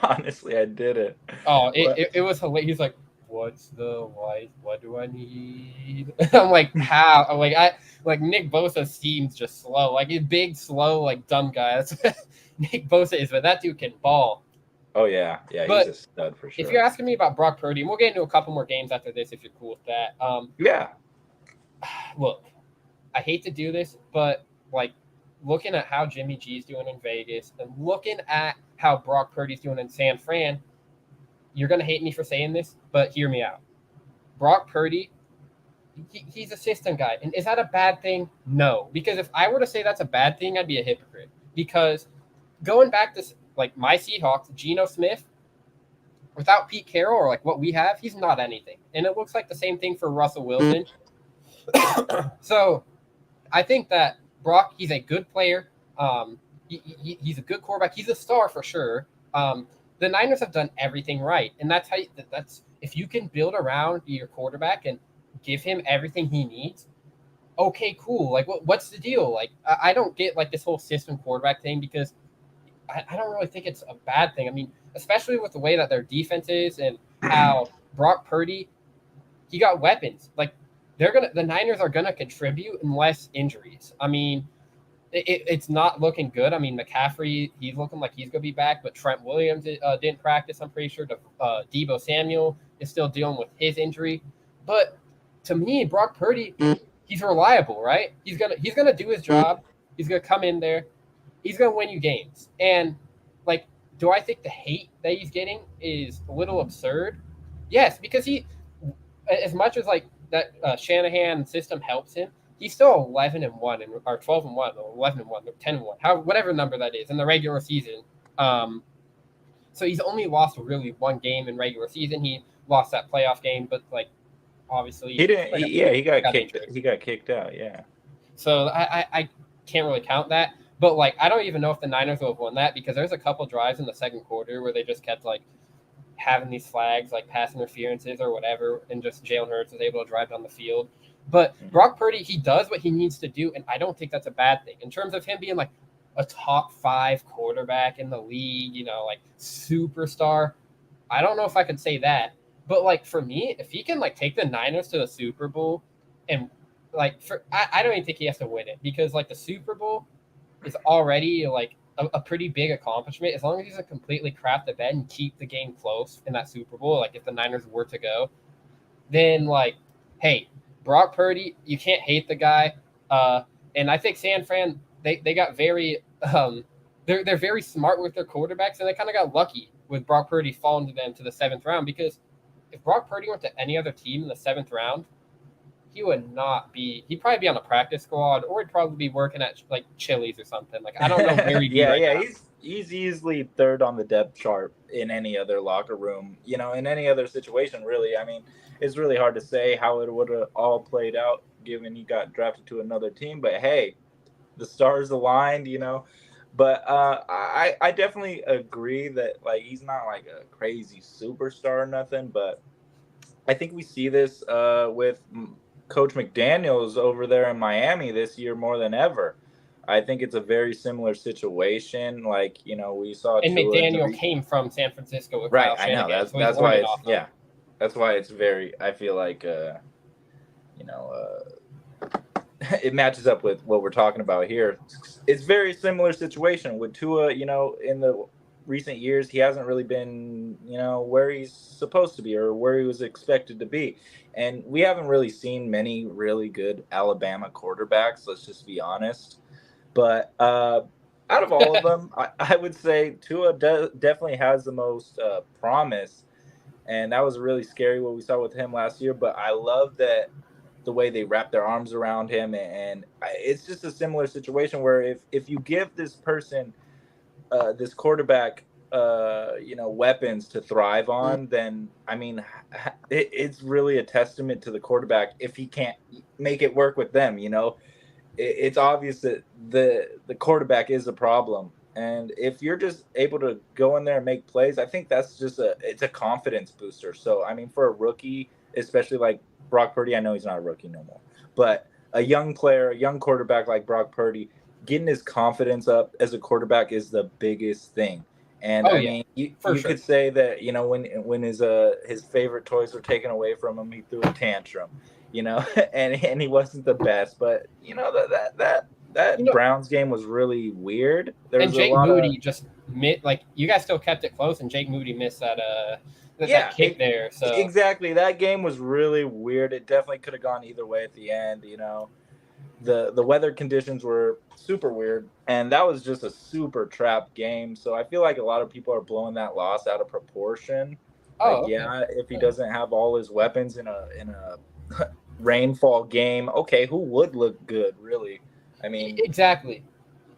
Honestly, I didn't. Oh, But it was hilarious. He's like, "What's the white? What do I need?" I'm like, "How?" I'm like Nick Bosa seems just slow, like he's big, slow, like dumb guy. That's what Nick Bosa is, but that dude can ball. oh yeah, But he's a stud for if you're sure. asking me about Brock Purdy, and we'll get into a couple more games after this if you're cool with that. Yeah. Look, I hate to do this, but like looking at how Jimmy G's doing in Vegas and looking at how Brock Purdy's doing in San Fran, you're gonna hate me for saying this, but hear me out. Brock Purdy, he's a system guy, and is that a bad thing? No, because if I were to say that's a bad thing, I'd be a hypocrite. Because going back to like my Seahawks, Geno Smith, without Pete Carroll or like what we have, he's not anything, and it looks like the same thing for Russell Wilson. So I think that Brock, he's a good player. He's a good quarterback. He's a star for sure. The Niners have done everything right, and that's if you can build around your quarterback and give him everything he needs. Okay, cool. Like, what's the deal? Like, I don't get like this whole system quarterback thing because I don't really think it's a bad thing. I mean, especially with the way that their defense is and how Brock Purdy, he got weapons. Like, the Niners are gonna contribute unless injuries. I mean, it's not looking good. I mean, McCaffrey, he's looking like he's going to be back, but Trent Williams didn't practice, I'm pretty sure. Debo Samuel is still dealing with his injury. But to me, Brock Purdy, he's reliable, right? He's gonna do his job. He's gonna come in there. He's gonna win you games. And like, do I think the hate that he's getting is a little absurd? Yes, because as much as like that Shanahan system helps him, he's still 11-1 or 12-1 or 11-1 or 10-1, whatever number that is in the regular season. So he's only lost really one game in regular season. He lost that playoff game, but like obviously He didn't. He got kicked. injured. He got kicked out. Yeah. So I can't really count that. But like I don't even know if the Niners will have won that because there's a couple drives in the second quarter where they just kept like having these flags, like pass interferences or whatever, and just Jalen Hurts was able to drive down the field. But Brock Purdy, he does what he needs to do, and I don't think that's a bad thing. In terms of him being like a top 5 quarterback in the league, you know, like superstar, I don't know if I could say that. But like for me, if he can like take the Niners to the Super Bowl and like I don't even think he has to win it because like the Super Bowl is already like a pretty big accomplishment as long as he's a completely crap the bed and keep the game close in that Super Bowl. Like if the Niners were to go, then like, hey, Brock Purdy, you can't hate the guy. And I think San Fran, they got very they're very smart with their quarterbacks, and they kind of got lucky with Brock Purdy falling to them to the 7th round, because if Brock Purdy went to any other team in the 7th round, he would not be. He'd probably be on a practice squad, or he'd probably be working at like Chili's or something. Like I don't know where he'd be right now. He's easily third on the depth chart in any other locker room, in any other situation, really. I mean, it's really hard to say how it would have all played out given he got drafted to another team. But hey, the stars aligned. But I definitely agree that like he's not like a crazy superstar or nothing. But I think we see this with Coach McDaniels over there in Miami this year more than ever. I think it's a very similar situation. Like, we saw And McDaniel came from San Francisco with right. Kyle Shanahan, I know that's why it's that's why it's very. I feel like it matches up with what we're talking about here. It's very similar situation with Tua. In the recent years, he hasn't really been where he's supposed to be or where he was expected to be, and we haven't really seen many really good Alabama quarterbacks. Let's just be honest. But out of all of them, I would say Tua definitely has the most promise, and that was really scary what we saw with him last year. But I love that the way they wrap their arms around him, and it's just a similar situation where if you give this person, this quarterback, weapons to thrive on, then I mean, it's really a testament to the quarterback if he can't make it work with them. It's obvious that the quarterback is a problem, and if you're just able to go in there and make plays, I think that's just it's a confidence booster. So I mean, for a rookie, especially like Brock Purdy, I know he's not a rookie no more, but a young player, a young quarterback like Brock Purdy, getting his confidence up as a quarterback is the biggest thing. And mean, you could say that when his favorite toys were taken away from him, he threw a tantrum. And he wasn't the best, but that Browns game was really weird. There was Jake Moody just you guys still kept it close, and Jake Moody missed that kick there. So exactly, that game was really weird. It definitely could have gone either way at the end. The weather conditions were super weird, and that was just a super trap game. So I feel like a lot of people are blowing that loss out of proportion. If he doesn't have all his weapons in a rainfall game, okay, who would look good, really? I mean, exactly.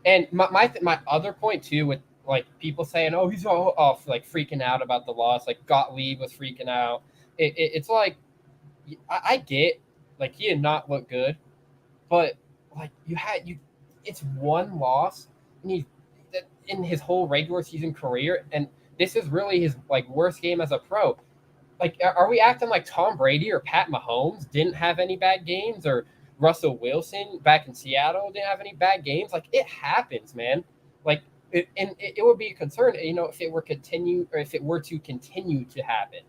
And my other point too, with like people saying, "Oh, he's all off," like freaking out about the loss. Like Gottlieb was freaking out. It's like I get like he did not look good, but like it's one loss, and he's in his whole regular season career, and this is really his like worst game as a pro. Like, are we acting like Tom Brady or Pat Mahomes didn't have any bad games, or Russell Wilson back in Seattle didn't have any bad games? Like, it happens, man. Like, it would be a concern, if it were to continue to happen,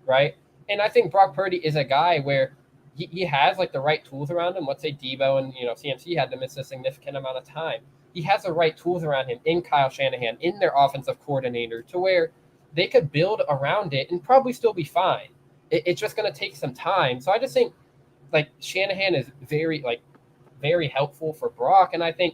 right? And I think Brock Purdy is a guy where he has like the right tools around him. Let's say Debo and CMC had to miss a significant amount of time. He has the right tools around him in Kyle Shanahan, in their offensive coordinator, to where they could build around it and probably still be fine. It's just going to take some time. So I just think like Shanahan is very helpful for Brock. And I think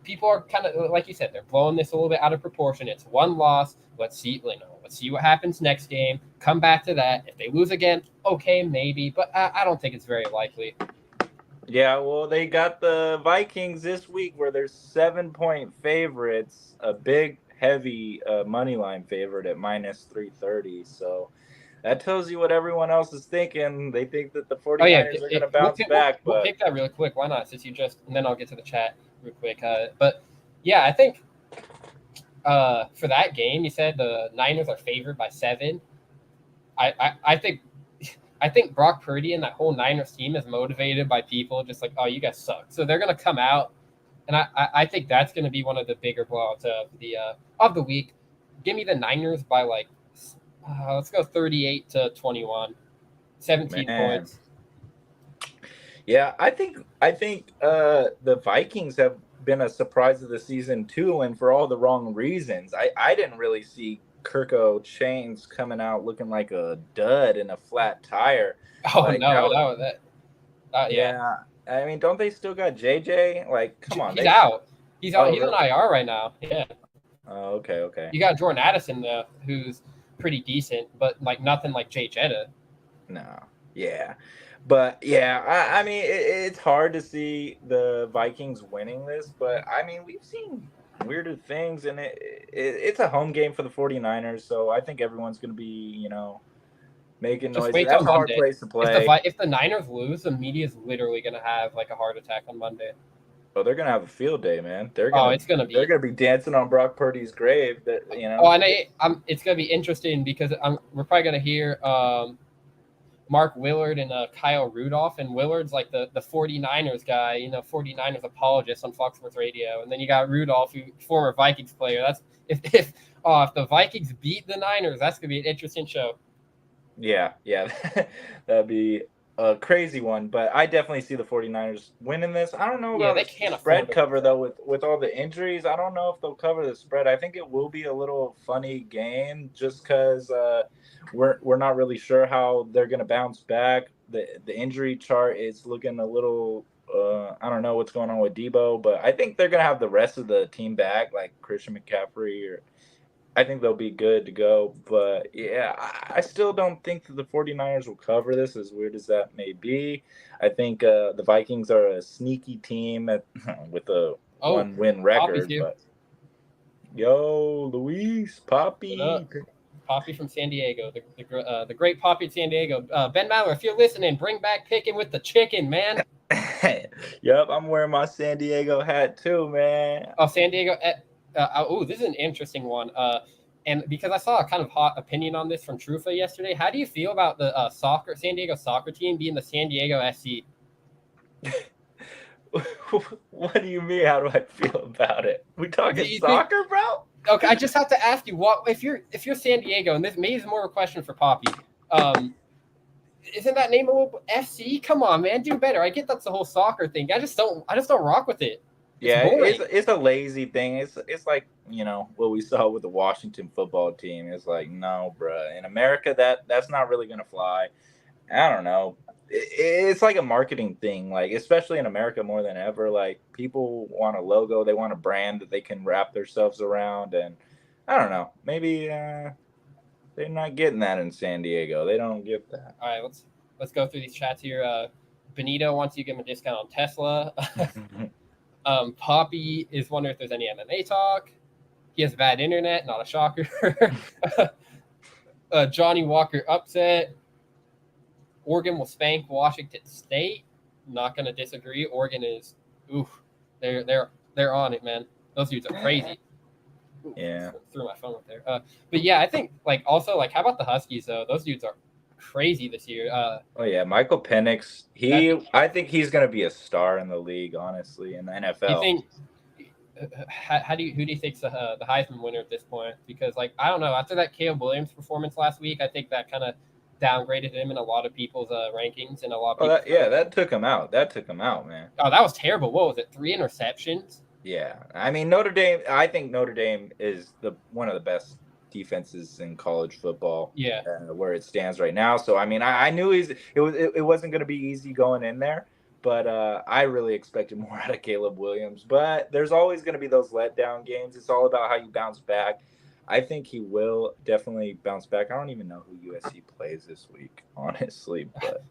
people are kind of, like you said, they're blowing this a little bit out of proportion. It's one loss. Let's see what happens next game. Come back to that. If they lose again, okay, maybe. But I don't think it's very likely. Yeah, well, they got the Vikings this week where they're 7-point favorites, a big heavy money line favorite at minus 330. So that tells you what everyone else is thinking. They think that the 49ers are going to bounce back. We'll pick that really quick. Why not? Since and then I'll get to the chat real quick. But yeah, I think for that game, you said the Niners are favored by 7. I think Brock Purdy and that whole Niners team is motivated by people just like, oh, you guys suck. So they're going to come out. And I think that's going to be one of the bigger blowouts of the week. Give me the Niners by let's go 38-21, 17 points. Yeah, I think the Vikings have been a surprise of the season too, and for all the wrong reasons. I didn't really see Kirko Chains coming out looking like a dud in a flat tire. Oh, like, no, that Yeah, Yeah. I mean, don't they still got JJ? Like, come on, he's they. out. He's out. Oh, He's on really? IR right now. Yeah, Oh, okay, okay. you got Jordan Addison who's pretty decent, but like nothing like Jay Jetta. No. Yeah. But yeah, I mean, it's hard to see the Vikings winning this, but I mean, we've seen weirder things, and it's a home game for the 49ers, so I think everyone's going to be, making Just noises. wait till That's a hard Monday. place to play. If the Niners lose, the media is literally gonna have like a heart attack on Monday. Oh, they're gonna have a field day, man. They're Oh, gonna it's gonna they're be. gonna be dancing on Brock Purdy's grave. That Oh, and it's gonna be interesting because we're probably gonna hear Mark Willard and Kyle Rudolph, and Willard's like the 49ers guy, 49ers apologist on Fox Sports Radio, and then you got Rudolph, who former Vikings player. That's if the Vikings beat the Niners, that's gonna be an interesting show. Yeah, that'd be a crazy one. But I definitely see the 49ers winning this. I don't know Yeah, about they the can't spread afford to cover though. With all the injuries, I don't know if they'll cover the spread. I think it will be a little funny game just because we're not really sure how they're gonna bounce back. The injury chart is looking a little. I don't know what's going on with Debo, but I think they're gonna have the rest of the team back, like Christian McCaffrey or. I think they'll be good to go. But yeah, I still don't think that the 49ers will cover this, as weird as that may be. I think the Vikings are a sneaky team with a one-win record. But yo, Luis, Poppy. Poppy from San Diego, the great Poppy in San Diego. Ben Maller, if you're listening, bring back Picking with the Chicken, man. Yep, I'm wearing my San Diego hat too, man. Oh, San Diego. This is an interesting one. And because I saw a kind of hot opinion on this from Trufa yesterday, how do you feel about the San Diego soccer team being the San Diego SC? What do you mean? How do I feel about it? We talking soccer, bro? Okay, I just have to ask you, what if you're San Diego, and this maybe is more of a question for Poppy. Isn't that name a little FC? Come on, man, do better. I get that's the whole soccer thing. I just don't rock with it. It's a lazy thing. It's like what we saw with the Washington football team. It's like, no, bruh. In America, that's not really gonna fly. I don't know. It's like a marketing thing. Like especially in America more than ever. Like people want a logo, they want a brand that they can wrap themselves around, and I don't know. Maybe they're not getting that in San Diego. They don't get that. All right, let's go through these chats here. Benito wants you to give him a discount on Tesla. Poppy is wondering if there's any MMA talk. He has bad internet, not a shocker. Johnny Walker upset. Oregon will spank Washington State. Not going to disagree. Oregon is, they're on it, man. Those dudes are crazy. Yeah. Threw my phone up there. But yeah, I think also how about the Huskies though? Those dudes are crazy this year. Oh yeah, Michael Penix. I think he's going to be a star in the league, honestly, in the NFL. You think? Who do you think's the Heisman winner at this point? Because I don't know. After that Caleb Williams performance last week, I think that kind of downgraded him in a lot of people's rankings and a lot of people. That took him out. That took him out, man. Oh, that was terrible. What was it? 3 interceptions. Yeah, I mean Notre Dame. I think Notre Dame is one of the best defenses in college football. Yeah, where it stands right now. So I mean, I knew it wasn't going to be easy going in there, but I really expected more out of Caleb Williams. But there's always going to be those letdown games. It's all about how you bounce back. I think he will definitely bounce back. I don't even know who USC plays this week, honestly, but.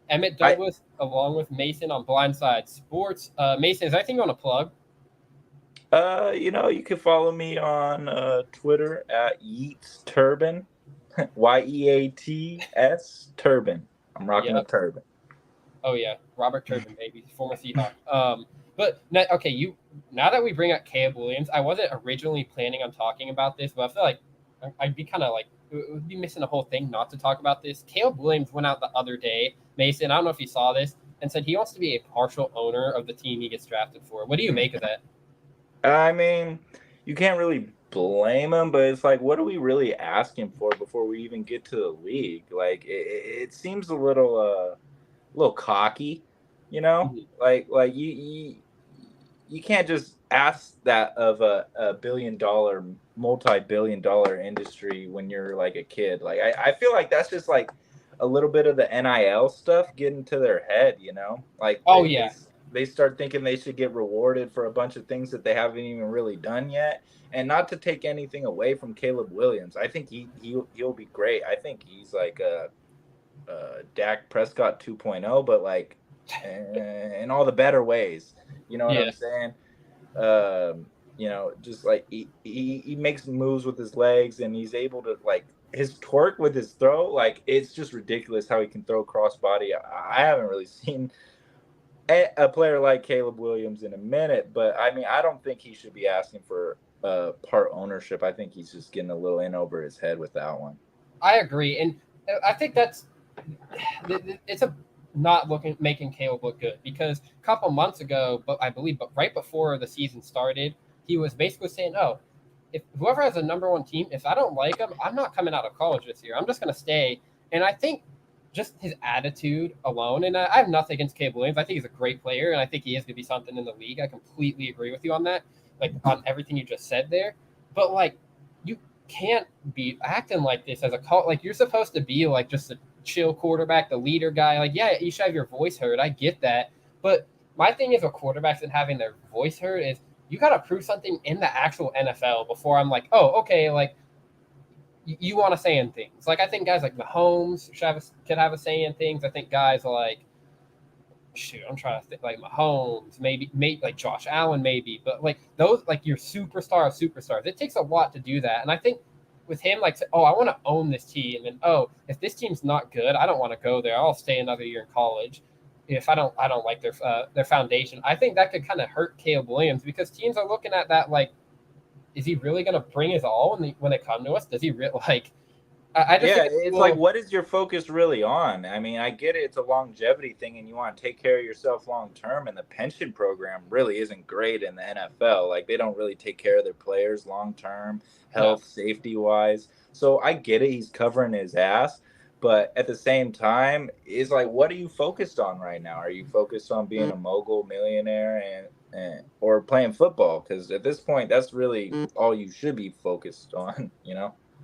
Emmett Douglas along with Mason on Blindside Sports. Mason, is there anything you want to plug? You can follow me on Twitter at Yeats Turban, YEATS Turban. I'm rocking a turban. Oh yeah, Robert Turban, baby, former Seahawk. But now that we bring up Caleb Williams, I wasn't originally planning on talking about this, but I feel like I'd be kind of it would be missing the whole thing not to talk about this. Caleb Williams went out the other day, Mason. I don't know if you saw this, and said he wants to be a partial owner of the team he gets drafted for. What do you make of that? I mean, you can't really blame him, but it's like, what are we really asking for before we even get to the league? Like, it seems a little cocky, Mm-hmm. Like you can't just ask that of a multi-billion dollar industry when you're like a kid. Like, I feel like that's just like a little bit of the NIL stuff get into their head, like Oh they yeah, they start thinking they should get rewarded for a bunch of things that they haven't even really done yet. And not to take anything away from Caleb Williams, I think he'll be great. I think he's like a Dak Prescott 2.0, but like in all the better ways. You know what yeah. I'm saying? Just like he makes moves with his legs, and he's able to like his torque with his throw. Like it's just ridiculous how he can throw crossbody. I haven't really seen a player like Caleb Williams in a minute, but I mean, I don't think he should be asking for part ownership. I think he's just getting a little in over his head with that one. I agree, and I think it's a not making Caleb look good because a couple months ago, but I believe, but right before the season started, he was basically saying, "Oh, if whoever has a number one team, if I don't like them, I'm not coming out of college this year. I'm just going to stay." And I think just his attitude alone, and I have nothing against Caleb Williams. I think he's a great player, and I think he is going to be something in the league. I completely agree with you on that, like on everything you just said there. But like, you can't be acting like this as a call. Like you're supposed to be like just a chill quarterback, the leader guy. Like, yeah, you should have your voice heard. I get that. But my thing is with quarterbacks and having their voice heard is you got to prove something in the actual NFL before I'm like, oh, okay, like you want to say in things. Like I think guys like Mahomes could have a say in things. I think guys like I'm trying to think like Mahomes, maybe like Josh Allen, maybe, but like those like your superstars. It takes a lot to do that, and I think with him, like, oh, I want to own this team, and oh, if this team's not good, I don't want to go there. I'll stay another year in college. If I don't like their foundation. I think that could kind of hurt Caleb Williams because teams are looking at that like, is he really going to bring his all when they come to us? Does he really like? I just Yeah, think it's like, what is your focus really on? I mean, I get it, it's a longevity thing and you want to take care of yourself long term, and the pension program really isn't great in the NFL. Like, they don't really take care of their players long term, health, safety wise. So I get it, he's covering his ass. But at the same time, it's like, what are you focused on right now? Are you focused on being a mogul millionaire or playing football? Because at this point, that's really all you should be focused on,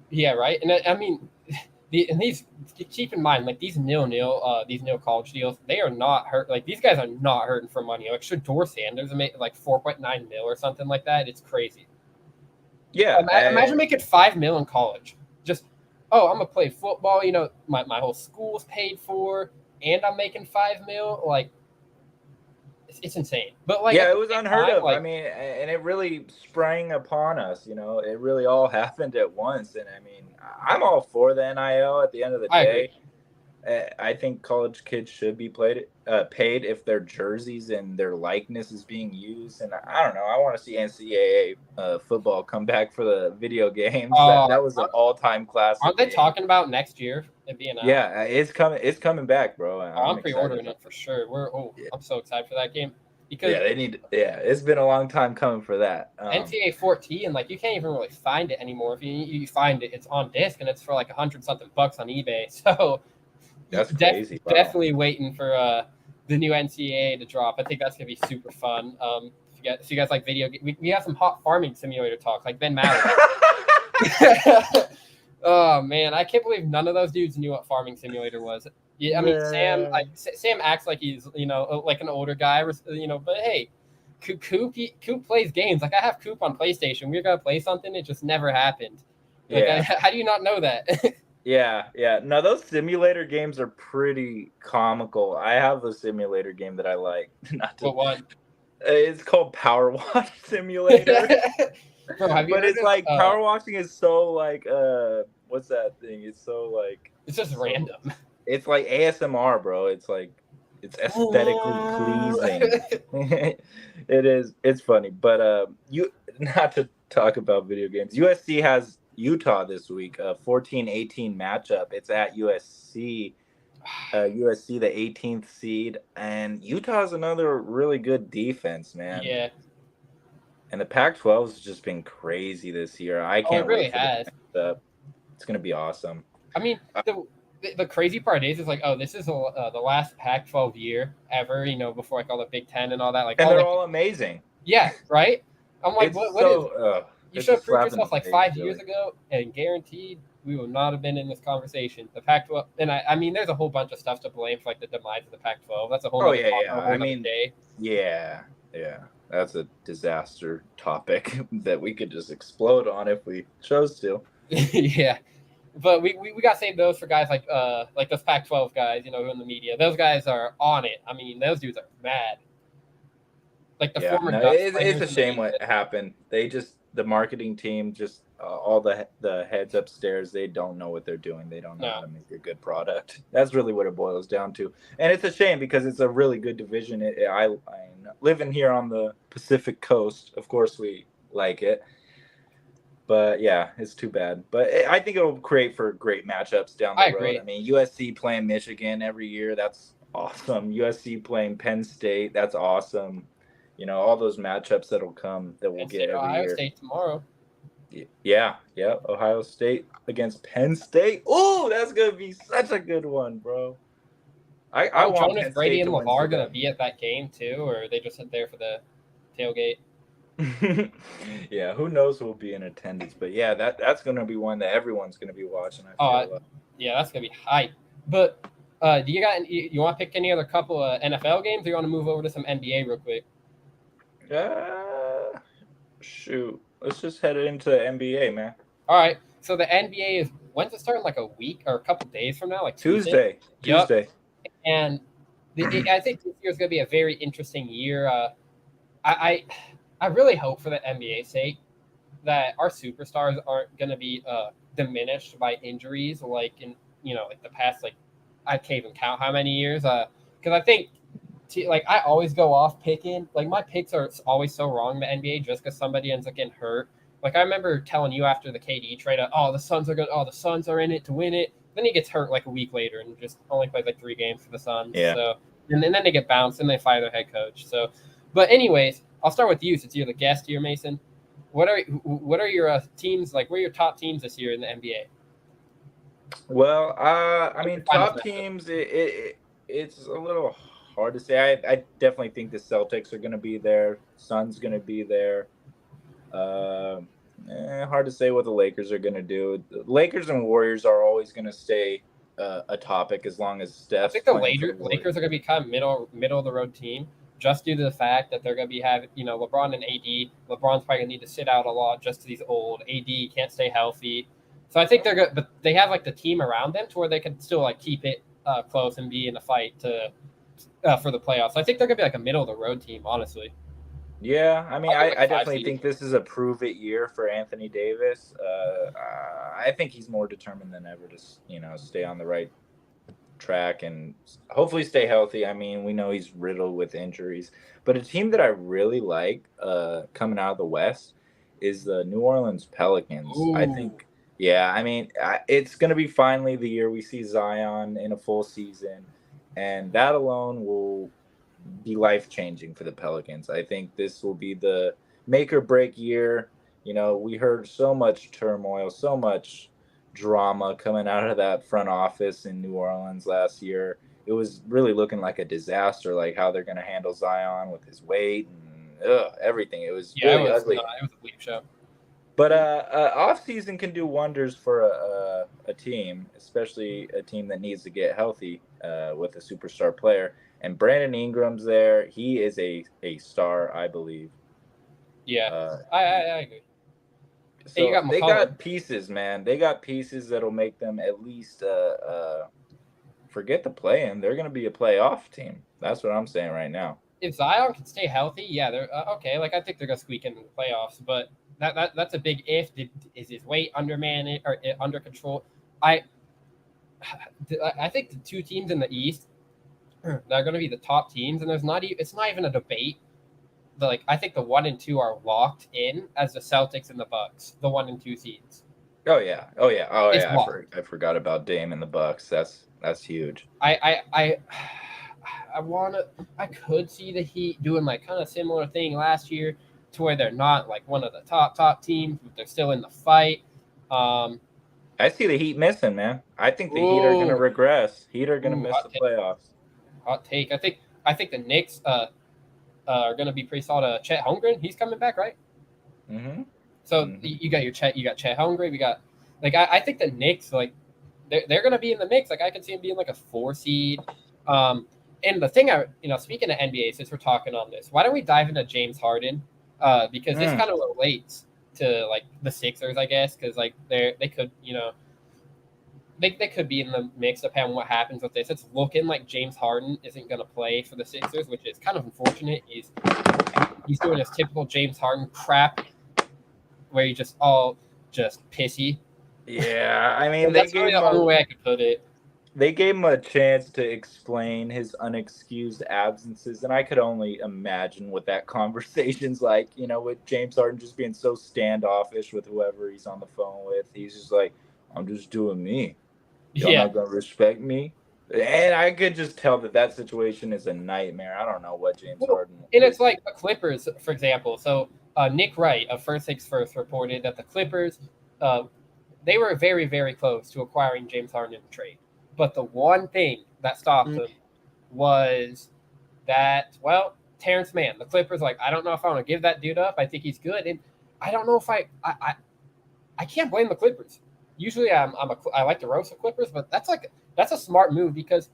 Yeah, right. And I mean, these keep in mind, like these nil college deals, they are not hurt. Like these guys are not hurting for money. Like Shador Sanders made like 4.9 mil or something like that. It's crazy. Yeah. Imagine making 5 mil in college. Just I'm gonna play football. You know, my whole school's paid for, and I'm making 5 mil. Like it's insane. But like yeah, it was unheard of. Like, I mean, and it really sprang upon us. It really all happened at once. And I mean, I'm all for the NIL at the end of the day. I think college kids should be paid if their jerseys and their likeness is being used. And I don't know. I want to see NCAA football come back for the video games. That was an all-time classic. Aren't they talking about next year it being out? Yeah, it's coming. It's coming back, bro. I'm pre-ordering it for sure. I'm so excited for that game because it's been a long time coming for that. NCAA 14, like you can't even really find it anymore. If you find it, it's on disc and it's for like $100-something on eBay. So that's crazy. Definitely waiting for the new NCAA to drop. I think that's gonna be super fun. If you guys like video, we have some hot farming simulator talk, like Ben Mallory. Oh man, I can't believe none of those dudes knew what Farming Simulator was. Yeah, I mean Sam acts like he's like an older guy, but hey, Coop plays games. Like I have Coop on PlayStation. We're gonna play something. It just never happened. Like, how do you not know that? Yeah. No, those simulator games are pretty comical. I have a simulator game that I like. What one? It's called Power Wash Simulator. Bro, but it's like power washing is so like what's that thing? It's so like it's just random. It's like ASMR, bro. It's like it's aesthetically pleasing. It is. It's funny, but you not to talk about video games. USC has Utah this week, a 14-18 matchup. It's at USC. USC, the 18th seed, and Utah's another really good defense, man. Yeah. And the Pac-12 has just been crazy this year. I can't wait for it's going to be awesome. I mean, the crazy part is like, this is the last Pac-12 year ever, before like all the Big Ten and all that. Like, and they're all amazing. Yeah, right? I'm like, you should have proved yourself like 5 years ago and guaranteed we would not have been in this conversation. The Pac-12, and I mean, there's a whole bunch of stuff to blame for like the demise of the Pac-12. That's a whole other yeah. a whole other day. Yeah. That's a disaster topic that we could just explode on if we chose to. Yeah. But we got to save those for guys like those Pac-12 guys, who are in the media. Those guys are on it. I mean, those dudes are mad. Like the former Ducks it's a players in the shame media. what happened. The marketing team, just all the heads upstairs, they don't know what they're doing. They don't know how to make a good product. That's really what it boils down to. And it's a shame because it's a really good division. I living here on the Pacific Coast, of course we like it. But yeah, it's too bad. But I think it'll create for great matchups down the road. Agree. I mean, USC playing Michigan every year, that's awesome. USC playing Penn State, that's awesome. All those matchups that'll come that we'll get every Ohio year. State tomorrow. Yeah. Ohio State against Penn State. Oh, that's gonna be such a good one, bro. I want Jonas Penn Brady State and to LeVar win gonna be at that game too, or are they just sit there for the tailgate? Yeah, who knows who will be in attendance? But yeah, that's gonna be one that everyone's gonna be watching. Yeah, that's gonna be hype. But do you want to pick any other couple of NFL games, or you want to move over to some NBA real quick? Shoot. Let's just head into NBA, man. All right. So the NBA is when's it start? Like a week or a couple days from now? Like Tuesday. Yep. Tuesday. And I think this year is going to be a very interesting year. I really hope for the NBA's sake that our superstars aren't going to be diminished by injuries like in like the past I can't even count how many years. Because I think. I always go off picking. Like my picks are always so wrong in the NBA just because somebody ends up getting hurt. Like I remember telling you after the KD trade, the Suns are in it to win it. Then he gets hurt like a week later and just only plays like 3 games for the Suns. Yeah. So and then they get bounced and they fire their head coach. So, but anyways, I'll start with you since you're the guest here, Mason. What are your teams like? What are your top teams this year in the NBA? Well, I mean, top teams. It's a little hard to say. I definitely think the Celtics are going to be there. Suns going to be there. Hard to say what the Lakers are going to do. The Lakers and Warriors are always going to stay a topic as long as Steph. I think the Lakers are going to be kind of middle of the road team, just due to the fact that they're going to be having LeBron and AD. LeBron's probably going to need to sit out a lot just because he's old. AD can't stay healthy, so I think they're good. But they have like the team around them to where they can still like keep it close and be in a fight for the playoffs. I think they're gonna be like a middle of the road team, honestly. Yeah, I mean, I definitely think this is a prove it year for Anthony Davis. I think he's more determined than ever to stay on the right track and hopefully stay healthy. I mean, we know he's riddled with injuries, but a team that I really like coming out of the West is the New Orleans Pelicans. Ooh. I think, yeah, I mean, it's going to be finally the year we see Zion in a full season. And that alone will be life-changing for the Pelicans. I think this will be the make or break year. We heard so much turmoil, so much drama coming out of that front office in New Orleans last year. It was really looking like a disaster, like how they're going to handle Zion with his weight and everything. It was really ugly. It was a bleep show. But off-season can do wonders for a team, especially a team that needs to get healthy with a superstar player. And Brandon Ingram's there. He is a star, I believe. Yeah, I agree. So hey, they got pieces, man. They got pieces that'll make them at least forget the play-in. They're going to be a playoff team. That's what I'm saying right now. If Zion can stay healthy, yeah, they're okay. Like I think they're going to squeak into the playoffs, but that's a big if. Is his weight undermanaged or under control? I think the 2 teams in the East that are going to be the top teams, and it's not even a debate. I think the 1 and 2 are locked in as the Celtics and the Bucks, the 1 and 2 seeds. Oh yeah. I forgot about Dame and the Bucks. That's huge. I could see the Heat doing like kind of similar thing last year to where they're not like one of the top teams, but they're still in the fight. I see the Heat missing, man. I think the Heat are going to regress. Heat are going to miss the playoffs. Hot take. I think the Knicks are going to be pretty solid. Chet Holmgren, he's coming back, right? Mm-hmm. So you got Chet Holmgren. We got Like I think the Knicks, like they're gonna be in the mix. Like I could see them being like a 4 seed. Um, and the thing speaking of NBA, since we're talking on this, why don't we dive into James Harden? Because this Mm. kind of relates to like the Sixers, I guess, because like they could they could be in the mix depending on what happens with this. It's looking like James Harden isn't going to play for the Sixers, which is kind of unfortunate. He's doing his typical James Harden crap, where he's just pissy. Yeah, I mean And that's really the only way I could put it. they gave him a chance to explain his unexcused absences, and I could only imagine what that conversation's like. With James Harden just being so standoffish with whoever he's on the phone with. He's just like, "I'm just doing me. Y'all Yeah. not gonna respect me." And I could just tell that situation is a nightmare. I don't know what James Well, Harden and it's is. like the Clippers, for example. So Nick Wright of First Things First reported that the Clippers, uh, they were very, very close to acquiring James Harden in the trade. But the one thing that stopped them was that, well, Terrence Mann, the Clippers, like, I don't know if I want to give that dude up. I think he's good. And I don't know if I can't blame the Clippers. Usually I like to roast the Clippers, but that's a smart move because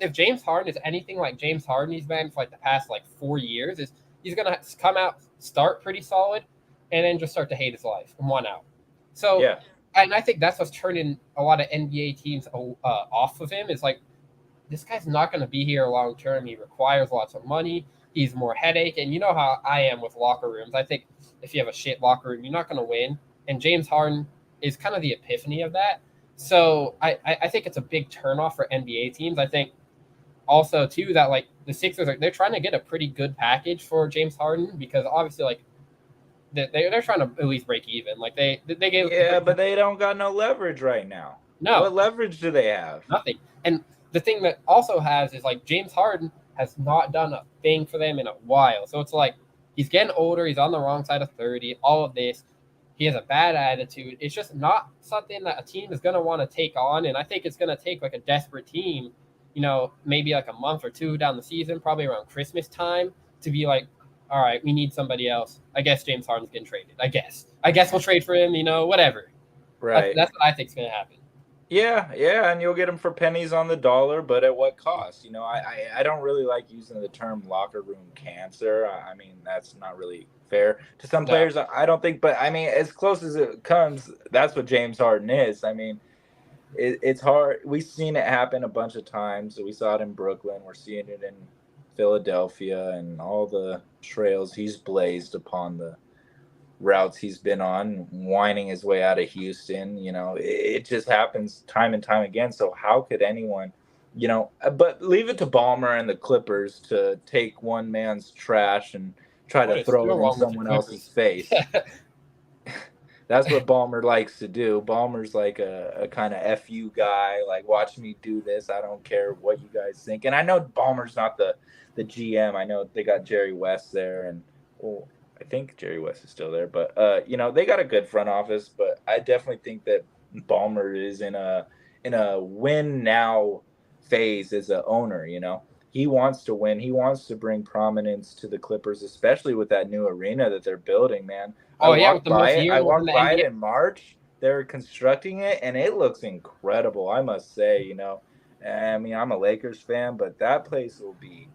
if James Harden is anything like James Harden he's been for like the past like 4 years, he's gonna come out, start pretty solid, and then just start to hate his life and want out. So, Yeah. and I think that's what's turning a lot of NBA teams off of him. Is like this guy's not going to be here long term. He requires lots of money. He's more headache, and you know how I am with locker rooms. I think if you have a shit locker room, you're not going to win. And James Harden is kind of the epiphany of that. So I think it's a big turnoff for NBA teams. I think also too that like the Sixers they're trying to get a pretty good package for James Harden because obviously like they're trying to at least break even. Like they gave Yeah, but they don't got no leverage right now. no What leverage do they have? nothing. And the thing that also has is like James Harden has not done a thing for them in a while. So it's like he's getting older, he's on the wrong side of 30, all of this. He has a bad attitude. It's just not something that a team is going to want to take on. And I think it's going to take like a desperate team, maybe like a month or two down the season, probably around Christmas time, to be like, all right, we need somebody else. I guess James Harden's getting traded. I guess we'll trade for him, whatever. Right. That's what I think is going to happen. Yeah, and you'll get them for pennies on the dollar, but at what cost? I don't really like using the term locker room cancer. I mean, that's not really fair to some No. players. I don't think, but I mean, as close as it comes, that's what James Harden is. I mean, it's hard. We've seen it happen a bunch of times. We saw it in Brooklyn. We're seeing it in Philadelphia, and all the trails he's blazed upon the routes he's been on, whining his way out of Houston. It just happens time and time again. So how could anyone, but leave it to Ballmer and the Clippers to take one man's trash and try What to is throw still it in wrong with the someone else's Clippers? face. That's what Ballmer likes to do. Ballmer's like a kind of FU guy, like, watch me do this. I don't care what you guys think. And I know Ballmer's not the GM. I know they got Jerry West there, and well, I think Jerry West is still there, but they got a good front office. But I definitely think that Ballmer is in a win now phase as a owner. He wants to win. He wants to bring prominence to the Clippers, especially with that new arena that they're building. Man, I Oh yeah, with walked the by most it. I urinals in walked the by it NBA. in March. They're constructing it, and it looks incredible. I must say, I mean, I'm a Lakers fan, but that place will be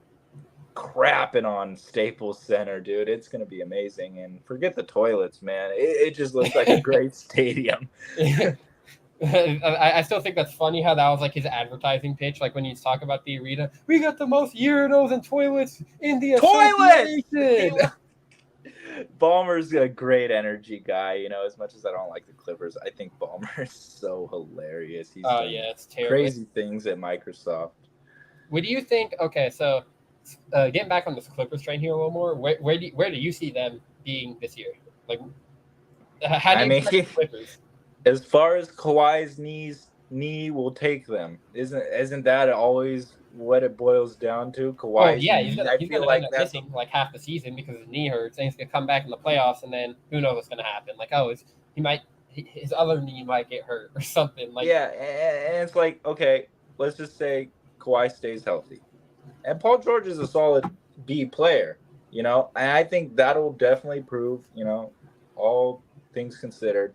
crapping on Staples Center, dude. It's gonna be amazing. And forget the toilets, man. It just looks like a great stadium. I still think that's funny how that was like his advertising pitch. Like when he's talking about the arena, we got the most urinals and toilets in the Toilets. association. Ballmer's a great energy guy. As much as I don't like the Clippers, I think Ballmer is so hilarious. He's Oh done yeah, it's terrible. crazy things at Microsoft. What do you think? Okay, so getting back on this Clippers train here a little more. Where do you see them being this year? Like, how do I you mean, expect the Clippers? as far as Kawhi's knee will take them. Isn't that always what it boils down to? Oh Kawhi's yeah, knee. I he's feel gonna end like up that's missing like half the season because his knee hurts, and he's gonna come back in the playoffs, and then who knows what's gonna happen? Like, his other knee might get hurt or something. Like, yeah, and it's like, okay, let's just say Kawhi stays healthy, and Paul George is a solid B player, and I think that'll definitely prove, all things considered,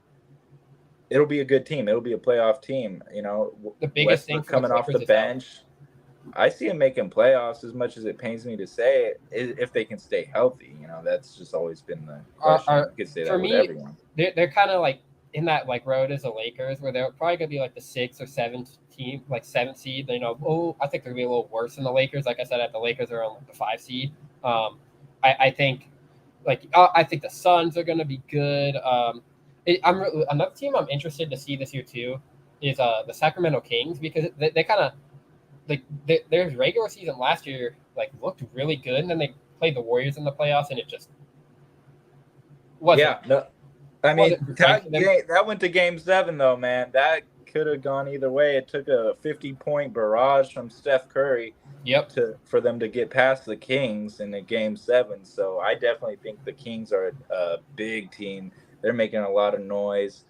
it'll be a good team. It'll be a playoff team. You know, The biggest thing Westbrook for the coming off the Clippers is health. bench. I see him making playoffs as much as it pains me to say it, if they can stay healthy. You know, that's just always been the question. You could say For that with me, everyone. they're kind of like in that like road as the Lakers, where they're probably gonna be like the 6th or 7th team, like 7th seed. You know, I think they're gonna be a little worse than the Lakers. Like I said, the Lakers are on like the 5 seed. I think I think the Suns are gonna be good. Another team I'm interested to see this year too is the Sacramento Kings, because they kind of like their regular season last year like looked really good, and then they played the Warriors in the playoffs, and it just wasn't. Yeah, no, I mean that went to Game 7 though, man. That could have gone either way. It took a 50-point barrage from Steph Curry, for them to get past the Kings in the Game 7. So I definitely think the Kings are a big team. They're making a lot of noise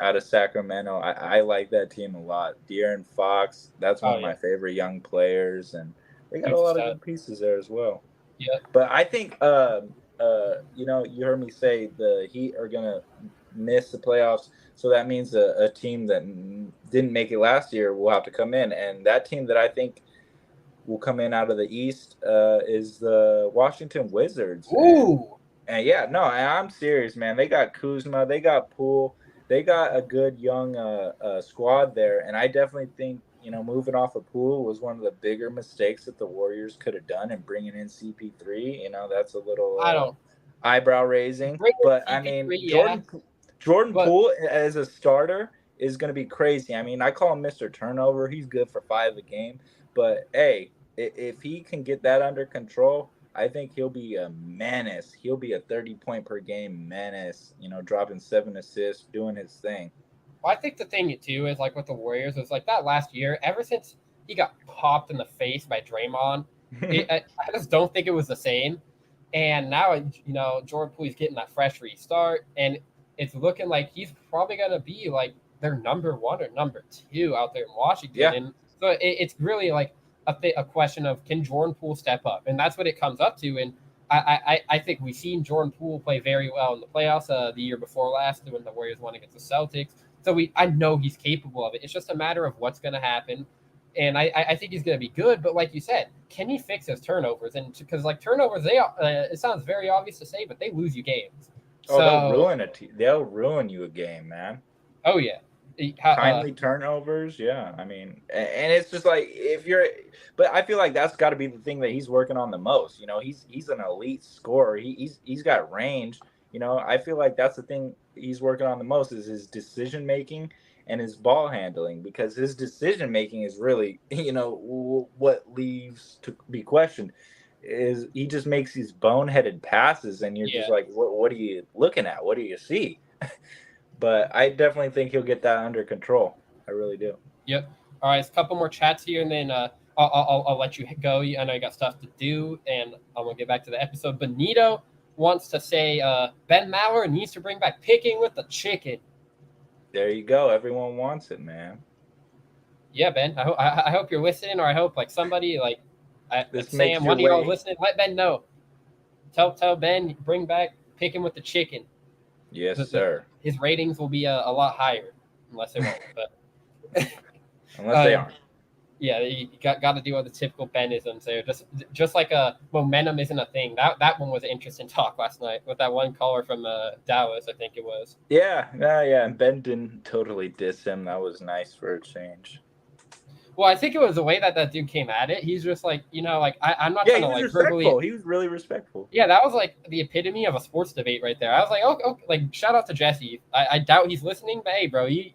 out of Sacramento. I like that team a lot. De'Aaron Fox, that's one of my favorite young players, and they got a lot of good pieces there as well. Yeah, but I think you know, you heard me say the Heat are gonna miss the playoffs, so that means a team that didn't make it last year will have to come in, and that team that I think will come in out of the East is the Washington Wizards. Ooh. And yeah, no, I'm serious, man. They got Kuzma, they got Poole, they got a good young squad there, and I definitely think, you know, moving off of Poole was one of the bigger mistakes that the Warriors could have done, and bringing in CP3. You know, that's a little eyebrow raising, but I mean, Jordan Poole as a starter is going to be crazy. I mean, I call him Mr. Turnover. He's good for 5 a game, but hey, if he can get that under control, I think he'll be a menace. He'll be a 30-point per game menace, you know, dropping 7 assists, doing his thing. Well, I think the thing too is like with the Warriors is like that last year, ever since he got popped in the face by Draymond, I just don't think it was the same. And now, you know, Jordan Poole's getting that fresh restart, and it's looking like he's probably going to be like their number 1 or number 2 out there in Washington. Yeah. And so it's really like a question of, can Jordan Poole step up? And that's what it comes up to. And I think we've seen Jordan Poole play very well in the playoffs the year before last when the Warriors won against the Celtics. So I know he's capable of it. It's just a matter of what's going to happen. And I think he's going to be good. But like you said, can he fix his turnovers? And because like turnovers, it sounds very obvious to say, but they lose you games. Oh, they'll ruin a team. They'll ruin you a game, man. Oh yeah. Timely turnovers, yeah. I mean, and it's just like but I feel like that's got to be the thing that he's working on the most. You know, he's an elite scorer. He's got range. You know, I feel like that's the thing he's working on the most is his decision making and his ball handling, because his decision making is really, you know, what leaves to be questioned. Is he just makes these boneheaded passes, and you're just like, what are you looking at? What do you see? But I definitely think he'll get that under control. I really do. Yep. All right, a couple more chats here, and then I'll let you go. I know you got stuff to do, and I'm gonna get back to the episode. Benito wants to say Ben Maller needs to bring back picking with the chicken. There you go. Everyone wants it, man. Yeah, Ben. I hope you're listening, or I hope like somebody like Sam, one of y'all listening, let Ben know. Tell Ben bring back picking with the chicken. Yes, sir. His ratings will be a lot higher, unless they won't. But unless they aren't. Yeah, you got to deal with the typical Benisms there. Just like a momentum isn't a thing. That one was an interesting talk last night with that one caller from Dallas, I think it was. Yeah. And Ben didn't totally diss him. That was nice for a change. Well, I think it was the way that dude came at it. He's just like, you know, like I'm not trying to like verbally. He was really respectful. Yeah, that was like the epitome of a sports debate right there. I was like, oh like shout out to Jesse. I doubt he's listening, but hey, bro, you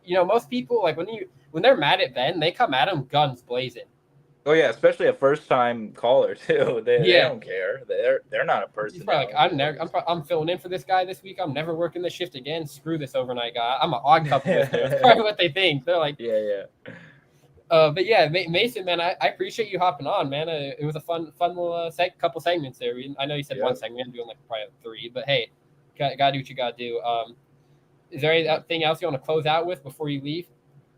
know, most people like when they're mad at Ben, they come at him guns blazing. Oh yeah, especially a first time caller too. They don't care. They're not a person. He's probably like, I'm filling in for this guy this week. I'm never working the shift again. Screw this overnight guy. I'm an odd couple listener. That's probably what they think. They're like, yeah. But yeah, Mason, man, I appreciate you hopping on, man. It was a fun little couple segments there. I know you said one segment, we're doing like probably 3, but hey, gotta do what you gotta do. Is there anything else you want to close out with before you leave?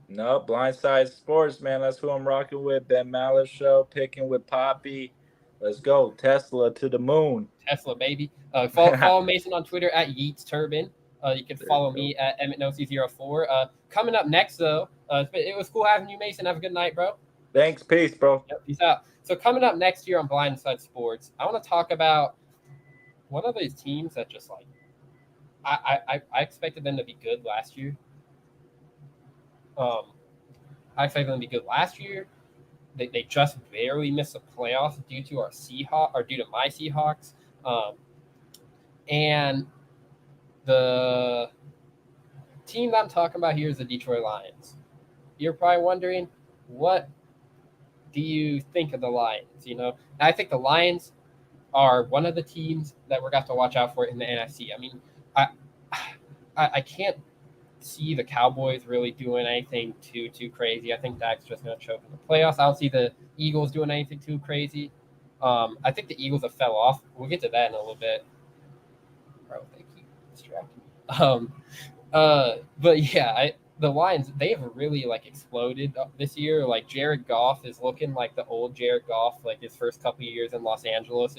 No, Blindside Sports, man. That's who I'm rocking with. Ben Maller Show, picking with Poppy. Let's go. Tesla to the moon. Tesla, baby. Follow Mason on Twitter at Yeats Turbin. You can There follow you go. me at EmmettNoC04. Coming up next, though, it was cool having you, Mason. Have a good night, bro. Thanks. Peace, bro. Yep, peace out. So coming up next year on Blindside Sports, I want to talk about one of these teams that just like I expected them to be good last year. Um, I expected them to be good last year. They just barely missed the playoffs due to our Seahawks or due to my Seahawks. Um, and the team that I'm talking about here is the Detroit Lions. You're probably wondering, what do you think of the Lions? I think the Lions are one of the teams that we're going to have to watch out for in the NFC. I mean, I I can't see the Cowboys really doing anything too crazy. I think Dak's just going to choke in the playoffs. I don't see the Eagles doing anything too crazy. I think the Eagles have fell off. We'll get to that in a little bit. Bro, they keep distracting me. But yeah, the Lions, they've really like exploded this year. Like Jared Goff is looking like the old Jared Goff, like his first couple of years in Los Angeles,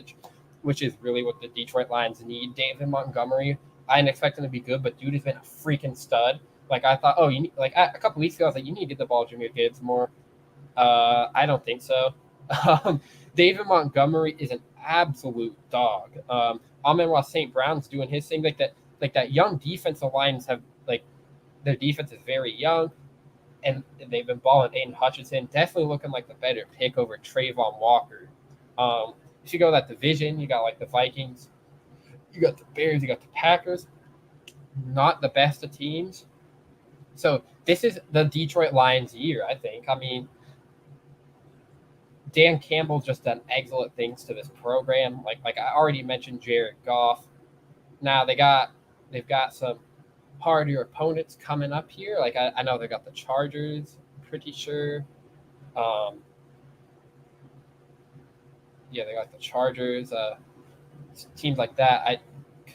which is really what the Detroit Lions need. David Montgomery, I didn't expect him to be good, but dude has been a freaking stud. Like I thought, you need, like a couple weeks ago, I was like, you need to get the ball to Jahmyr Gibbs more. I don't think so. David Montgomery is an absolute dog. Amon-Ra St. Brown's doing his thing, like that young defensive lines have like their defense is very young, and they've been balling. Aiden Hutchinson definitely looking like the better pick over Trayvon Walker. If you go that division, you got like the Vikings, you got the Bears, you got the Packers. Not the best of teams. So this is the Detroit Lions year, I think. I mean, Dan Campbell's just done excellent things to this program. Like I already mentioned, Jared Goff. Now they've got some harder opponents coming up here. Like I know they got the Chargers, I'm pretty sure. Yeah, they got the Chargers. Teams like that, I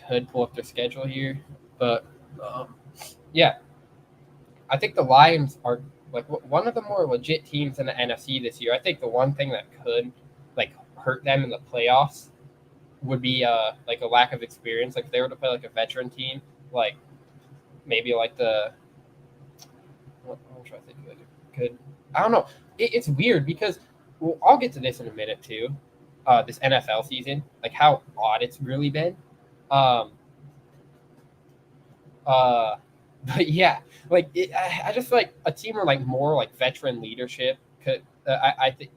could pull up their schedule here, but yeah, I think the Lions are like one of the more legit teams in the NFC this year. I think the one thing that could like hurt them in the playoffs would be like a lack of experience. Like if they were to play like a veteran team, like maybe like I'm trying to think like could I don't know. It's weird because I'll get to this in a minute too. This NFL season, like how odd it's really been. Um, but yeah, like I just like a team or like more like veteran leadership could I think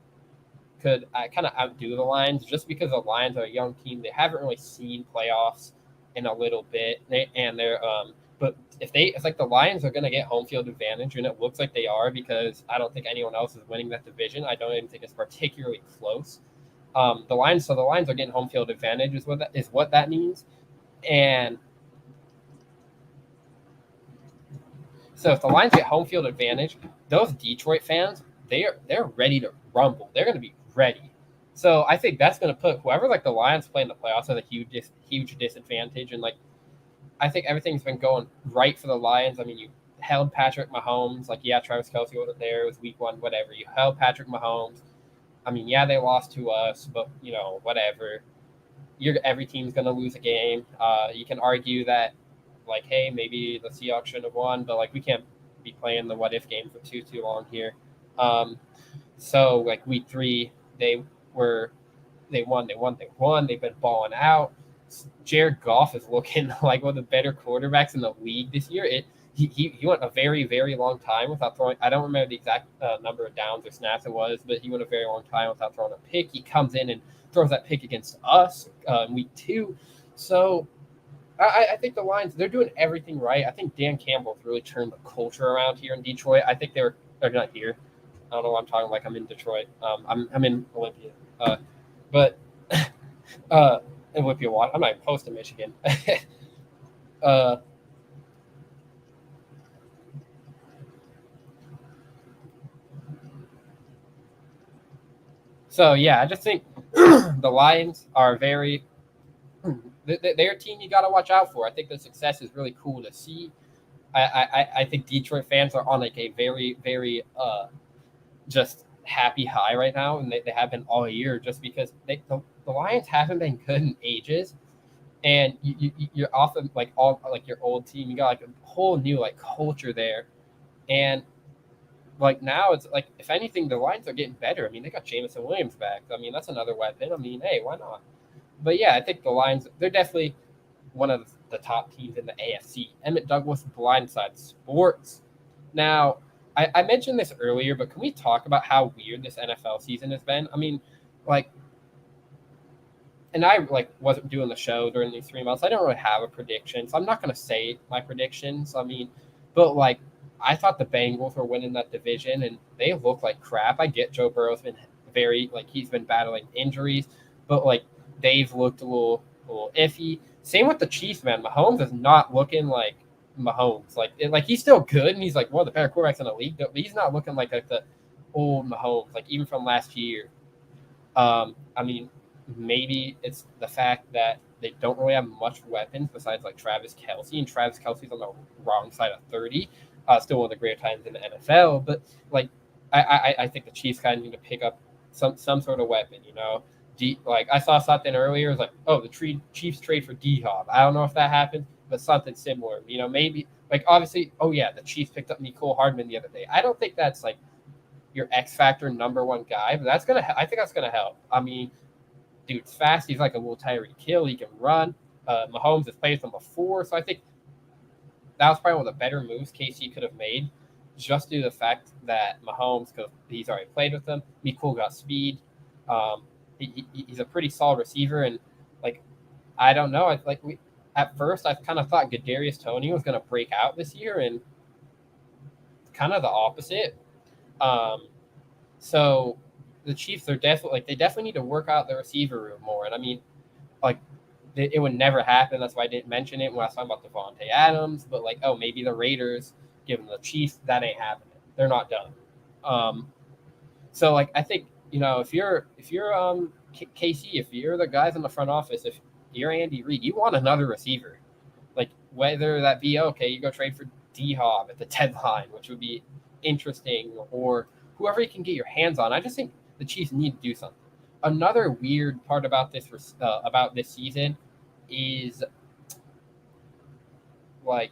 could kind of outdo the Lions just because the Lions are a young team. They haven't really seen playoffs in a little bit, and they're but it's like the Lions are going to get home field advantage, and it looks like they are because I don't think anyone else is winning that division. I don't even think it's particularly close. The Lions are getting home field advantage is what that means, and so if the Lions get home field advantage, those Detroit fans they're ready to rumble. They're going to be ready. So I think that's going to put whoever like the Lions play in the playoffs at a huge disadvantage. And like I think everything's been going right for the Lions. I mean, you held Patrick Mahomes. Like yeah, Travis Kelce wasn't there. It was week 1. Whatever. You held Patrick Mahomes. I mean, yeah, they lost to us, but whatever. Every team's going to lose a game. You can argue that like, hey, maybe the Seahawks shouldn't have won, but like we can't be playing the what if game for too long here. So like week 3, they won. They've been balling out. Jared Goff is looking like one of the better quarterbacks in the league this year. He went a very, very long time without throwing. I don't remember the exact number of downs or snaps it was, but he went a very long time without throwing a pick. He comes in and throws that pick against us in week 2. So I think the Lions, they're doing everything right. I think Dan Campbell's really turned the culture around here in Detroit. I think they're not here. I don't know why I'm talking like I'm in Detroit. I'm in Olympia. But Olympia, I'm not even close to Michigan. So yeah, I just think the Lions are they're a team you got to watch out for. I think the success is really cool to see. I think Detroit fans are on like a very, very just happy high right now, and they have been all year just because the Lions haven't been good in ages, and you're often like all like your old team. You got like a whole new like culture there, and like now it's like if anything, the Lions are getting better. I mean, they got Jameson Williams back. I mean, that's another weapon. I mean, hey, why not? But yeah, I think the Lions, they're definitely one of the top teams in the AFC. Emmett Douglas, Blindside Sports. Now, I mentioned this earlier, but can we talk about how weird this NFL season has been? I mean, like, and I like wasn't doing the show during these 3 months. I don't really have a prediction, so I'm not going to say my predictions. I mean, but like, I thought the Bengals were winning that division, and they look like crap. I get Joe Burrow's been very like he's been battling injuries, but like they've looked a little iffy. Same with the Chiefs, man. Mahomes is not looking like Mahomes. Like he's still good, and he's like one of the better quarterbacks in the league. But he's not looking like the old Mahomes, like even from last year. I mean, maybe it's the fact that they don't really have much weapons besides like Travis Kelce, and Travis Kelce's on the wrong side of 30. Still one of the great times in the NFL, but like I think the Chiefs kind of need to pick up some sort of weapon, you know. Like I saw something earlier, it was like, oh, the Chiefs trade for D-Hop. I don't know if that happened, but something similar. You know, maybe like obviously, oh yeah, the Chiefs picked up Nicole Hardman the other day. I don't think that's like your X factor number one guy, but I think that's gonna help. I mean, dude's fast. He's like a little Tyreek Hill. He can run. Mahomes has played with him before, so I think that was probably one of the better moves KC could have made, just due to the fact that Mahomes, because he's already played with them. Nicole got speed. He's a pretty solid receiver, and like I don't know. At first I kind of thought Kadarius Toney was going to break out this year, and kind of the opposite. So the Chiefs are definitely need to work out the receiver room more. And I mean, like it would never happen. That's why I didn't mention it when I was talking about Devante Adams. But like, oh, maybe the Raiders give them the Chiefs. That ain't happening. They're not done. So like I think if you're KC, if you're the guys in the front office, if you're Andy Reid, you want another receiver. Like whether that be okay, you go trade for D-Hop at the deadline, which would be interesting, or whoever you can get your hands on. I just think the Chiefs need to do something. Another weird part about this season is like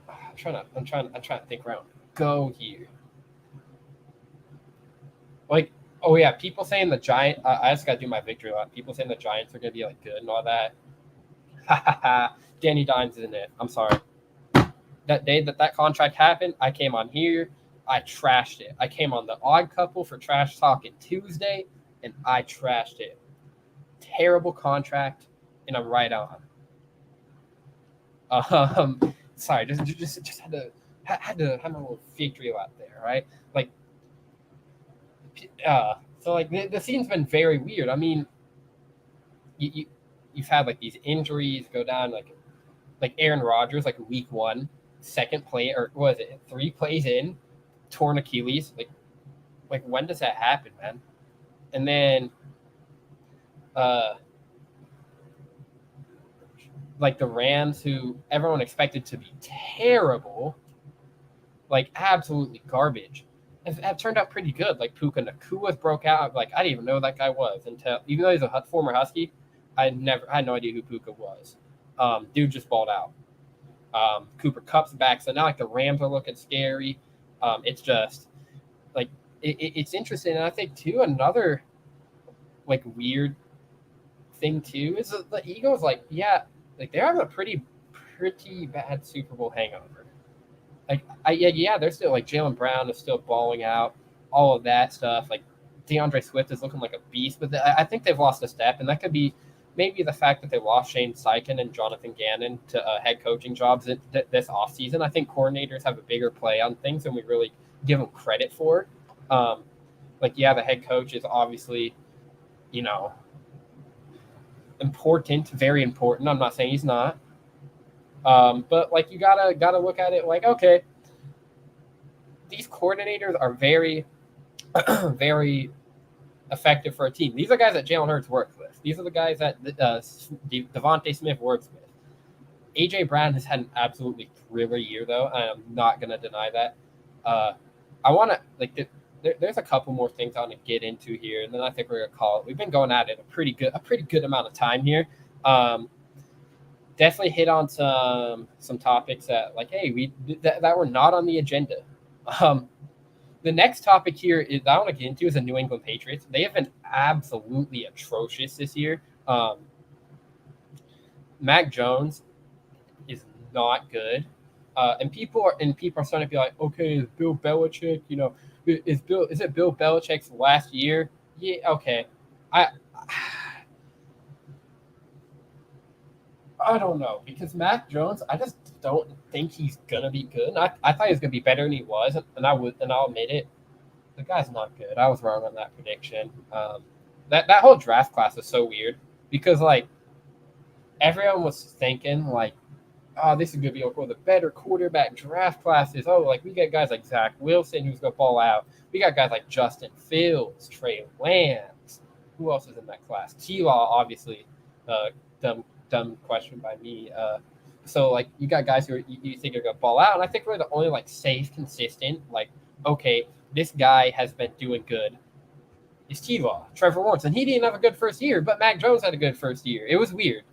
I'm trying to think around. Go here. Like, oh yeah, people saying the Giant. I just gotta do my victory lap. People saying the Giants are gonna be like good and all that. Danny Dimes isn't it? I'm sorry. That day that contract happened, I came on here. I trashed it. I came on the Odd Couple for Trash Talking Tuesday, and I trashed it. Terrible contract, and I'm right on. Sorry, just had to have a little victory lap there, right? Like, so like the scene's been very weird. I mean, you've had like these injuries go down, like Aaron Rodgers, like week 1, second play, or what was it, 3 plays in, torn Achilles. Like when does that happen, man? And then like the Rams, who everyone expected to be terrible, like absolutely garbage, have turned out pretty good. Like Puka Nakua's broke out. Like I didn't even know who that guy was until, even though he's a former Husky, I had no idea who Puka was. Dude just balled out. Cooper Kupp's back, so now like the Rams are looking scary. It's just like it's interesting, and I think too another like weird thing too is the Eagles. Like they're having a pretty bad Super Bowl hangover. Like they're still like Jaylen Brown is still balling out, all of that stuff. Like DeAndre Swift is looking like a beast, but I think they've lost a step, and that could be maybe the fact that they lost Shane Steichen and Jonathan Gannon to head coaching jobs this offseason. I think coordinators have a bigger play on things than we really give them credit for. The head coach is obviously, important, very important. I'm not saying he's not. But like you gotta look at it like, okay, these coordinators are very, very effective for a team. These are guys that Jalen Hurts works with. These are the guys that Devante Smith works with. AJ Brown has had an absolutely thriller year, though. I'm not gonna deny that. I want to there's a couple more things I want to get into here, and then I think we're gonna call it. We've been going at it a pretty good amount of time here. Definitely hit on some topics that like, hey, that were not on the agenda. The next topic here is that I want to get into is the New England Patriots. They have been absolutely atrocious this year. Mac Jones is not good, and people are starting to be like, okay, is Bill Belichick? Is it Bill Belichick's last year? Yeah, okay. I don't know because Mac Jones, I just don't think he's gonna be good. And I thought he was gonna be better than he was, and I'll admit it. The guy's not good. I was wrong on that prediction. That whole draft class was so weird because like everyone was thinking like, oh, this is gonna be one of the better quarterback draft classes. Oh, like we got guys like Zach Wilson who's gonna ball out. We got guys like Justin Fields, Trey Lance. Who else is in that class? T-Law, obviously. Dumb question by me. So like you got guys who you think are gonna ball out, and I think we're the only like safe, consistent, like okay, this guy has been doing good. Is T-Law, Trevor Lawrence, and he didn't have a good first year, but Mac Jones had a good first year. It was weird.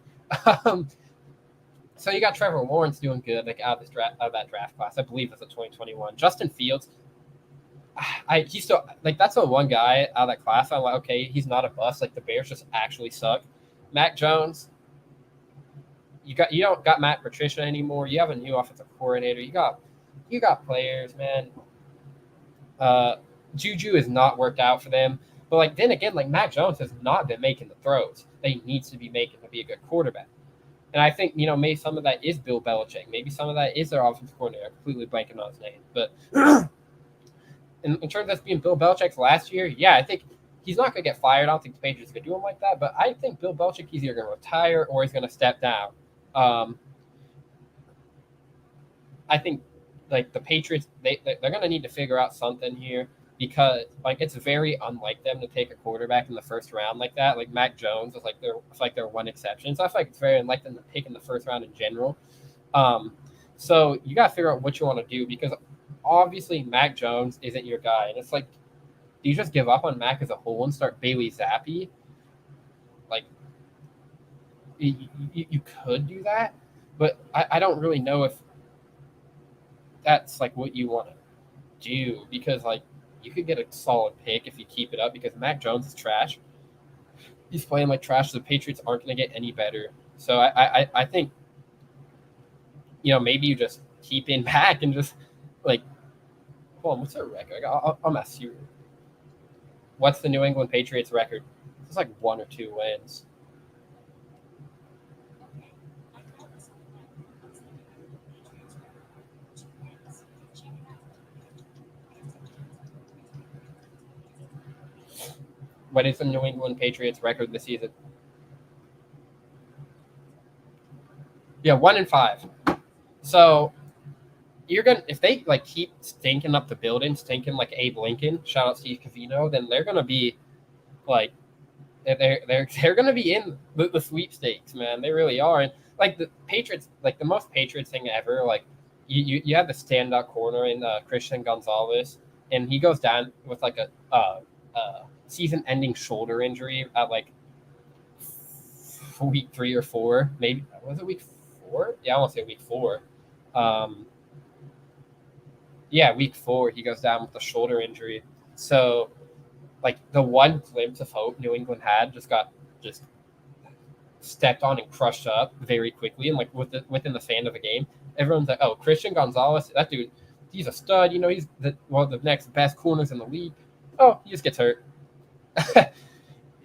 So you got Trevor Lawrence doing good, like out of that draft class. I believe that's a 2021. Justin Fields, he's still like that's the one guy out of that class. I'm like, okay, he's not a bust. Like the Bears just actually suck. Mac Jones, you don't got Matt Patricia anymore. You have a new offensive coordinator. You got players, man. Juju has not worked out for them. But like then again, like Mac Jones has not been making the throws that he needs to be making to be a good quarterback. And I think, maybe some of that is Bill Belichick. Maybe some of that is their offensive coordinator. I'm completely blanking on his name. But in terms of this being Bill Belichick's last year, yeah, I think he's not going to get fired. I don't think the Patriots are going to do him like that. But I think Bill Belichick, he's either going to retire or he's going to step down. I think, like, the Patriots, they're going to need to figure out something here. Because like it's very unlike them to take a quarterback in the first round like that. Like Mac Jones is like their one exception. So I feel like it's very unlike them to pick in the first round in general. So you got to figure out what you want to do because obviously Mac Jones isn't your guy, and it's like, do you just give up on Mac as a whole and start Bailey Zappi? Like you could do that, but I don't really know if that's like what you want to do because like. You could get a solid pick if you keep it up because Mac Jones is trash. He's playing like trash. The Patriots aren't going to get any better. So I think, maybe you just keep in Mac and just like, hold on, what's their record? I'll mess you. What's the New England Patriots record? It's like 1 or 2 wins. What is the New England Patriots record this season? Yeah, 1-5. So you're gonna if they like keep stinking up the building, stinking like Abe Lincoln, shout out Steve Covino, then they're gonna be like they're gonna be in the sweepstakes, man. They really are. And like the Patriots, like the most Patriots thing ever, like you have the standout corner in Christian Gonzalez, and he goes down with like a season-ending shoulder injury at like week 3 or 4, maybe was it week 4? Yeah, I want to say week 4. Week 4 he goes down with a shoulder injury. So, like the one glimpse of hope New England had just stepped on and crushed up very quickly, and like within the span of a game, everyone's like, "Oh, Christian Gonzalez, that dude, he's a stud. He's one of the next best corners in the league." Oh, he just gets hurt.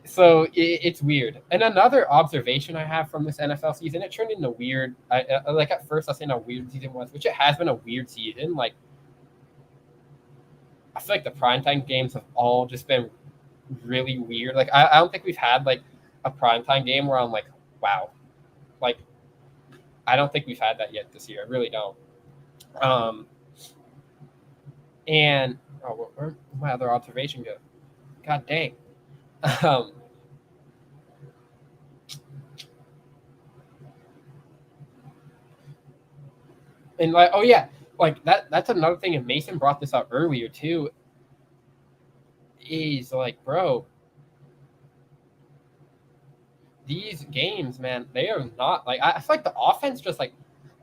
So it's weird. And another observation I have from this NFL season, it turned into weird. Like at first I was saying how weird the season was, which it has been a weird season. Like I feel like the primetime games have all just been really weird. Like I don't think we've had like a primetime game where I'm like, wow. Like I don't think we've had that yet this year. I really don't. And where'd my other observation go? God dang. And like, oh yeah, like that's another thing. And Mason brought this up earlier too. is like, bro, these games, man, they are not like I feel like the offense just like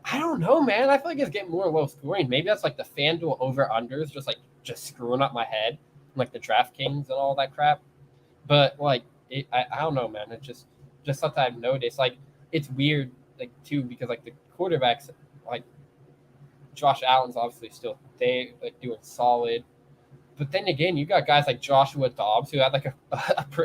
I don't know, man. I feel like it's getting more low scoring. Maybe that's like the FanDuel over unders just screwing up my head, like the DraftKings and all that crap. But like I don't know, man. It's just something I've noticed. Like it's weird, like too, because like the quarterbacks, like Josh Allen's obviously still they like doing solid. But then again, you got guys like Joshua Dobbs who had like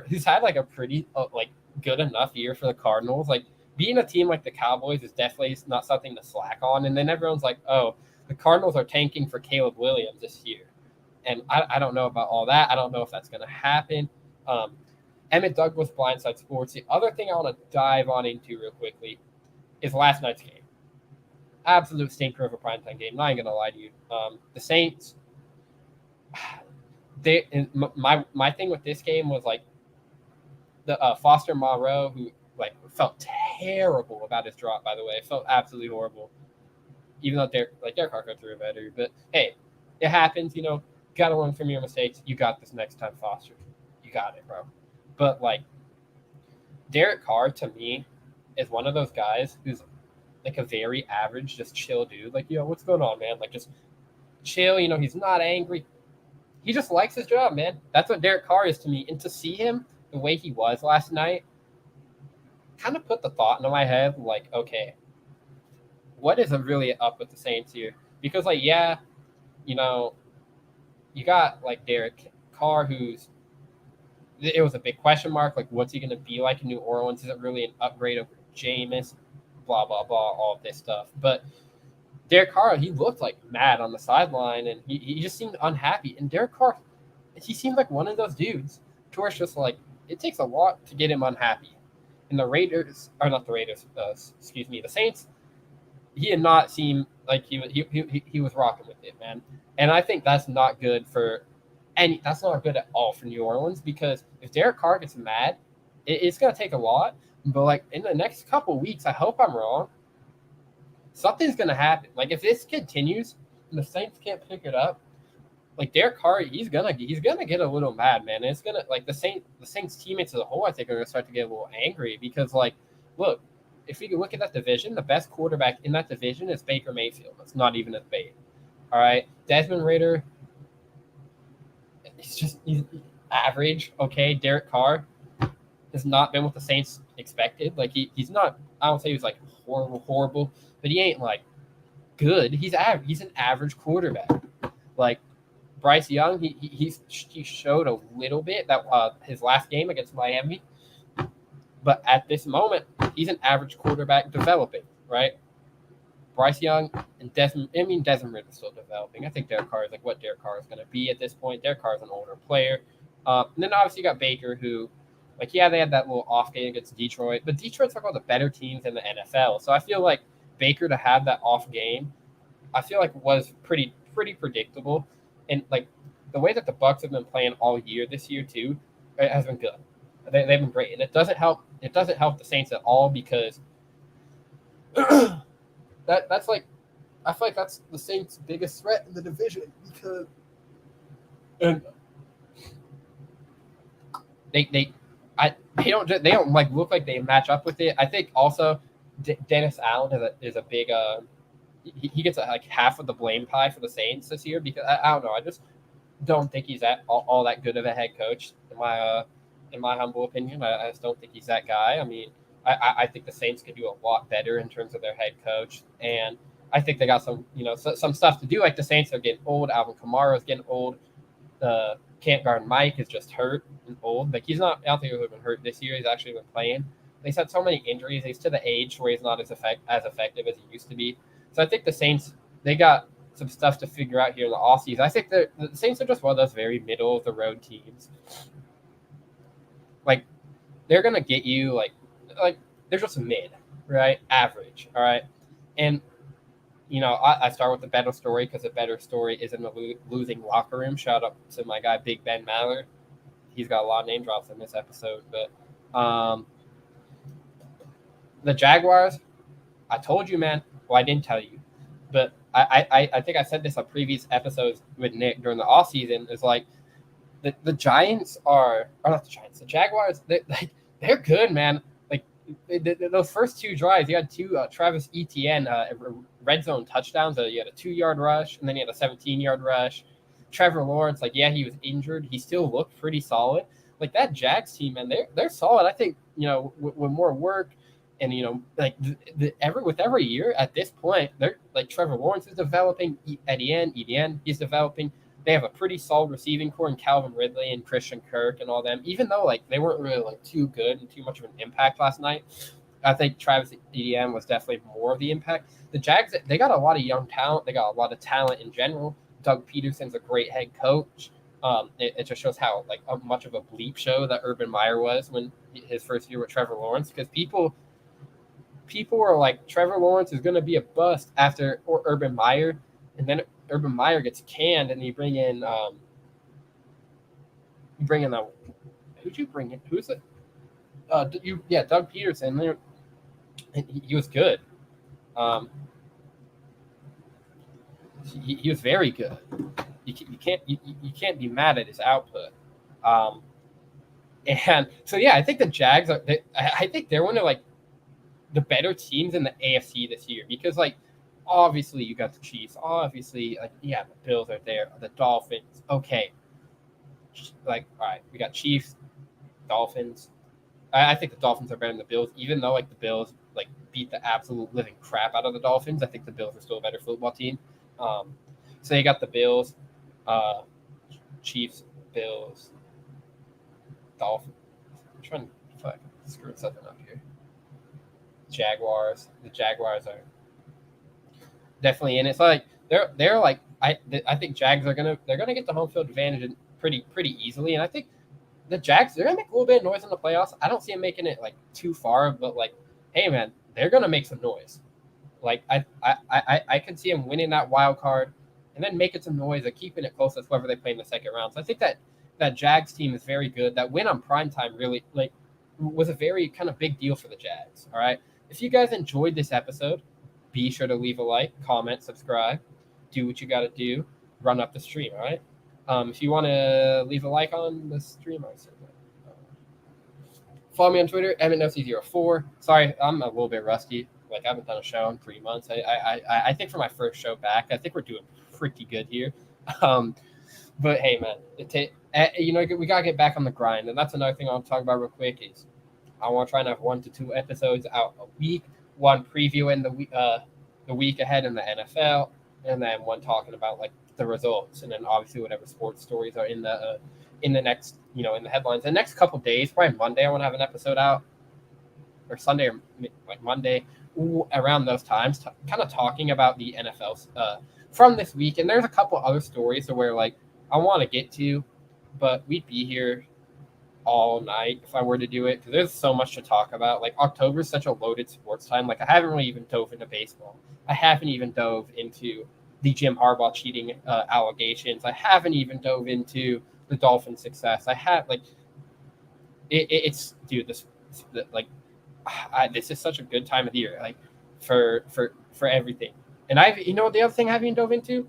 who's had like a pretty like good enough year for the Cardinals. Like being a team like the Cowboys is definitely not something to slack on. And then everyone's like, oh, the Cardinals are tanking for Caleb Williams this year. And I don't know about all that. I don't know if that's going to happen. Emmett Douglas, Blindside Sports. The other thing I want to dive on into real quickly is last night's game. Absolute stinker of a primetime game. Not even going to lie to you. The Saints, my thing with this game was like the Foster Moreau, who like felt terrible about his drop. By the way, it felt absolutely horrible. Even though Derek Carr threw it better, but hey, it happens. You know, got to learn from your mistakes. You got this next time, Foster. You got it, bro. But like Derek Carr to me is one of those guys who's like a very average, just chill dude. Like, yo, what's going on, man? Like, just chill. You know, he's not angry. He just likes his job, man. That's what Derek Carr is to me. And to see him the way he was last night kind of put the thought into my head, like, okay, what is really up with the Saints here? Because, like, yeah, you know, you got, like, Derek Carr, who's – it was a big question mark. Like, what's he going to be like in New Orleans? Is it really an upgrade over Jameis? Blah, blah, blah, all of this stuff. But Derek Carr, he looked, like, mad on the sideline, and he just seemed unhappy. And Derek Carr, he seemed like one of those dudes to where it's just, like, it takes a lot to get him unhappy. And the Raiders, or not the Raiders, the Saints, he did not seem like he was rocking with it, man. And I think that's not good that's not good at all for New Orleans, because if Derek Carr gets mad, it's going to take a lot. But like in the next couple of weeks, I hope I'm wrong, something's going to happen. Like if this continues and the Saints can't pick it up, like Derek Carr, he's gonna get a little mad, man. And it's gonna like the Saints teammates as a whole, I think, are gonna start to get a little angry because, like, look, if you can look at that division, the best quarterback in that division is Baker Mayfield. It's not even a debate. All right, Desmond Ridder, he's average. Okay, Derek Carr has not been what the Saints expected. Like he's not. I don't say he's like horrible, but he ain't like good. He's average. He's an average quarterback. Like Bryce Young, he showed a little bit that his last game against Miami, but at this moment, he's an average quarterback developing, right? Bryce Young and Desmond Ridder is still developing. I think Derek Carr is like what Derek Carr is going to be at this point. Derek Carr is an older player. And then obviously you got Baker, who, like, yeah, they had that little off game against Detroit, but Detroit's like one of the better teams in the NFL. So I feel like Baker to have that off game, I feel like was pretty predictable. And like the way that the Bucs have been playing all year this year too, it has been good. They've been great, and it doesn't help the Saints at all because that's like I feel like that's the Saints' biggest threat in the division because they don't like look like they match up with it. I think also Dennis Allen is a big he gets like half of the blame pie for the Saints this year because I don't know. I just don't think he's all that good of a head coach in my humble opinion. I just don't think he's that guy. I mean, I think the Saints could do a lot better in terms of their head coach, and I think they got some stuff to do. Like the Saints are getting old. Alvin Kamara is getting old. Can't guard Mike is just hurt and old. Like he's not. I don't think he's been hurt this year. He's actually been playing. He's had so many injuries. He's to the age where he's not as effective as he used to be. So I think the Saints, they got some stuff to figure out here in the offseason. I think the Saints are just one of those very middle of the road teams. Like they're gonna get you like they're just mid, right? Average, all right. And I start with the better story because the better story is in the losing locker room. Shout out to my guy Big Ben Maller. He's got a lot of name drops in this episode, but the Jaguars, I told you, man. Well, I didn't tell you, but I think I said this on previous episodes with Nick during the off season. Is like the Giants are, or not the Giants, the Jaguars. They're good, man. Like those first two drives, you had two Travis Etienne red zone touchdowns. You had a 2-yard rush, and then you had a 17-yard rush. Trevor Lawrence, like, yeah, he was injured. He still looked pretty solid. Like, that Jags team, man, they're solid. I think, with more work and, like with every year at this point, they're like Trevor Lawrence is developing, Etienne, he's developing. They have a pretty solid receiving core in Calvin Ridley and Christian Kirk and all them. Even though like they weren't really like too good and too much of an impact last night, I think Travis Etienne was definitely more of the impact. The Jags, they got a lot of young talent. They got a lot of talent in general. Doug Peterson's a great head coach. It just shows how like much of a bleep show that Urban Meyer was when his first year with Trevor Lawrence, because people were like, Trevor Lawrence is going to be a bust after Urban Meyer, and then Urban Meyer gets canned, and you bring in who'd you bring in? Who's it? Doug Peterson. He was good. He was very good. You can't be mad at his output. And so yeah, I think the Jags I think they're one of like the better teams in the AFC this year, because like obviously you got the Chiefs, obviously like the Bills are there, the Dolphins. Okay, like all right, we got Chiefs, Dolphins. I think the Dolphins are better than the Bills, even though like the Bills like beat the absolute living crap out of the Dolphins. I think the Bills are still a better football team. So you got the Bills, Chiefs, Bills, Dolphins. I'm trying to screw something up here. Jaguars. The Jaguars are definitely in it. So like they're like I think Jags they're gonna get the home field advantage pretty easily, and I think the Jags, they're gonna make a little bit of noise in the playoffs. I don't see them making it like too far, but like, hey man, they're gonna make some noise. Like I could see them winning that wild card and then making some noise and keeping it close with whoever they play in the second round. So I think that Jags team is very good. That win on primetime really like was a very kind of big deal for the Jags. All right. If you guys enjoyed this episode, be sure to leave a like, comment, subscribe, do what you got to do, run up the stream. All right. If you want to leave a like on the stream, I said that. Follow me on Twitter, EmmettNoC04. Sorry, I'm a little bit rusty. Like, I haven't done a show in 3 months. I think for my first show back, I think we're doing pretty good here. But hey, man, we gotta get back on the grind, and that's another thing I want to talk about real quick. Is I want to try and have 1 to 2 episodes out a week. One previewing the week ahead in the NFL, and then one talking about like the results, and then obviously whatever sports stories are in the next, in the headlines. The next couple days, probably Monday, I want to have an episode out, or Sunday, or like Monday, around those times, kind of talking about the NFL from this week. And there's a couple other stories where like I want to get to, but we'd be here all night if I were to do it, because there's so much to talk about. Like, October is such a loaded sports time. Like, I haven't really even dove into baseball. I haven't even dove into the Jim Harbaugh cheating allegations. I haven't even dove into the Dolphins' success. I have like it's dude, this is such a good time of the year, like for everything. And the other thing I haven't dove into,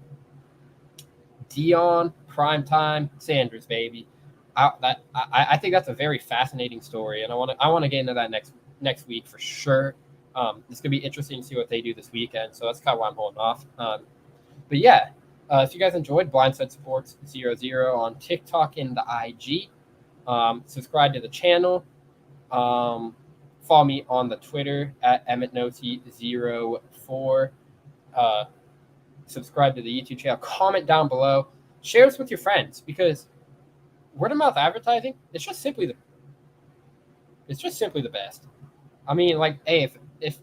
Dion Primetime Sanders, baby. I think that's a very fascinating story, and I want to get into that next week for sure. It's gonna be interesting to see what they do this weekend. So that's kind of why I'm holding off. But yeah, if you guys enjoyed, Blindside Sports 00 on TikTok and the IG. Subscribe to the channel. Follow me on the Twitter at EmmettNoC04. Subscribe to the YouTube channel. Comment down below. Share this with your friends, because word of mouth advertising, it's just simply the best. I mean, like, hey, if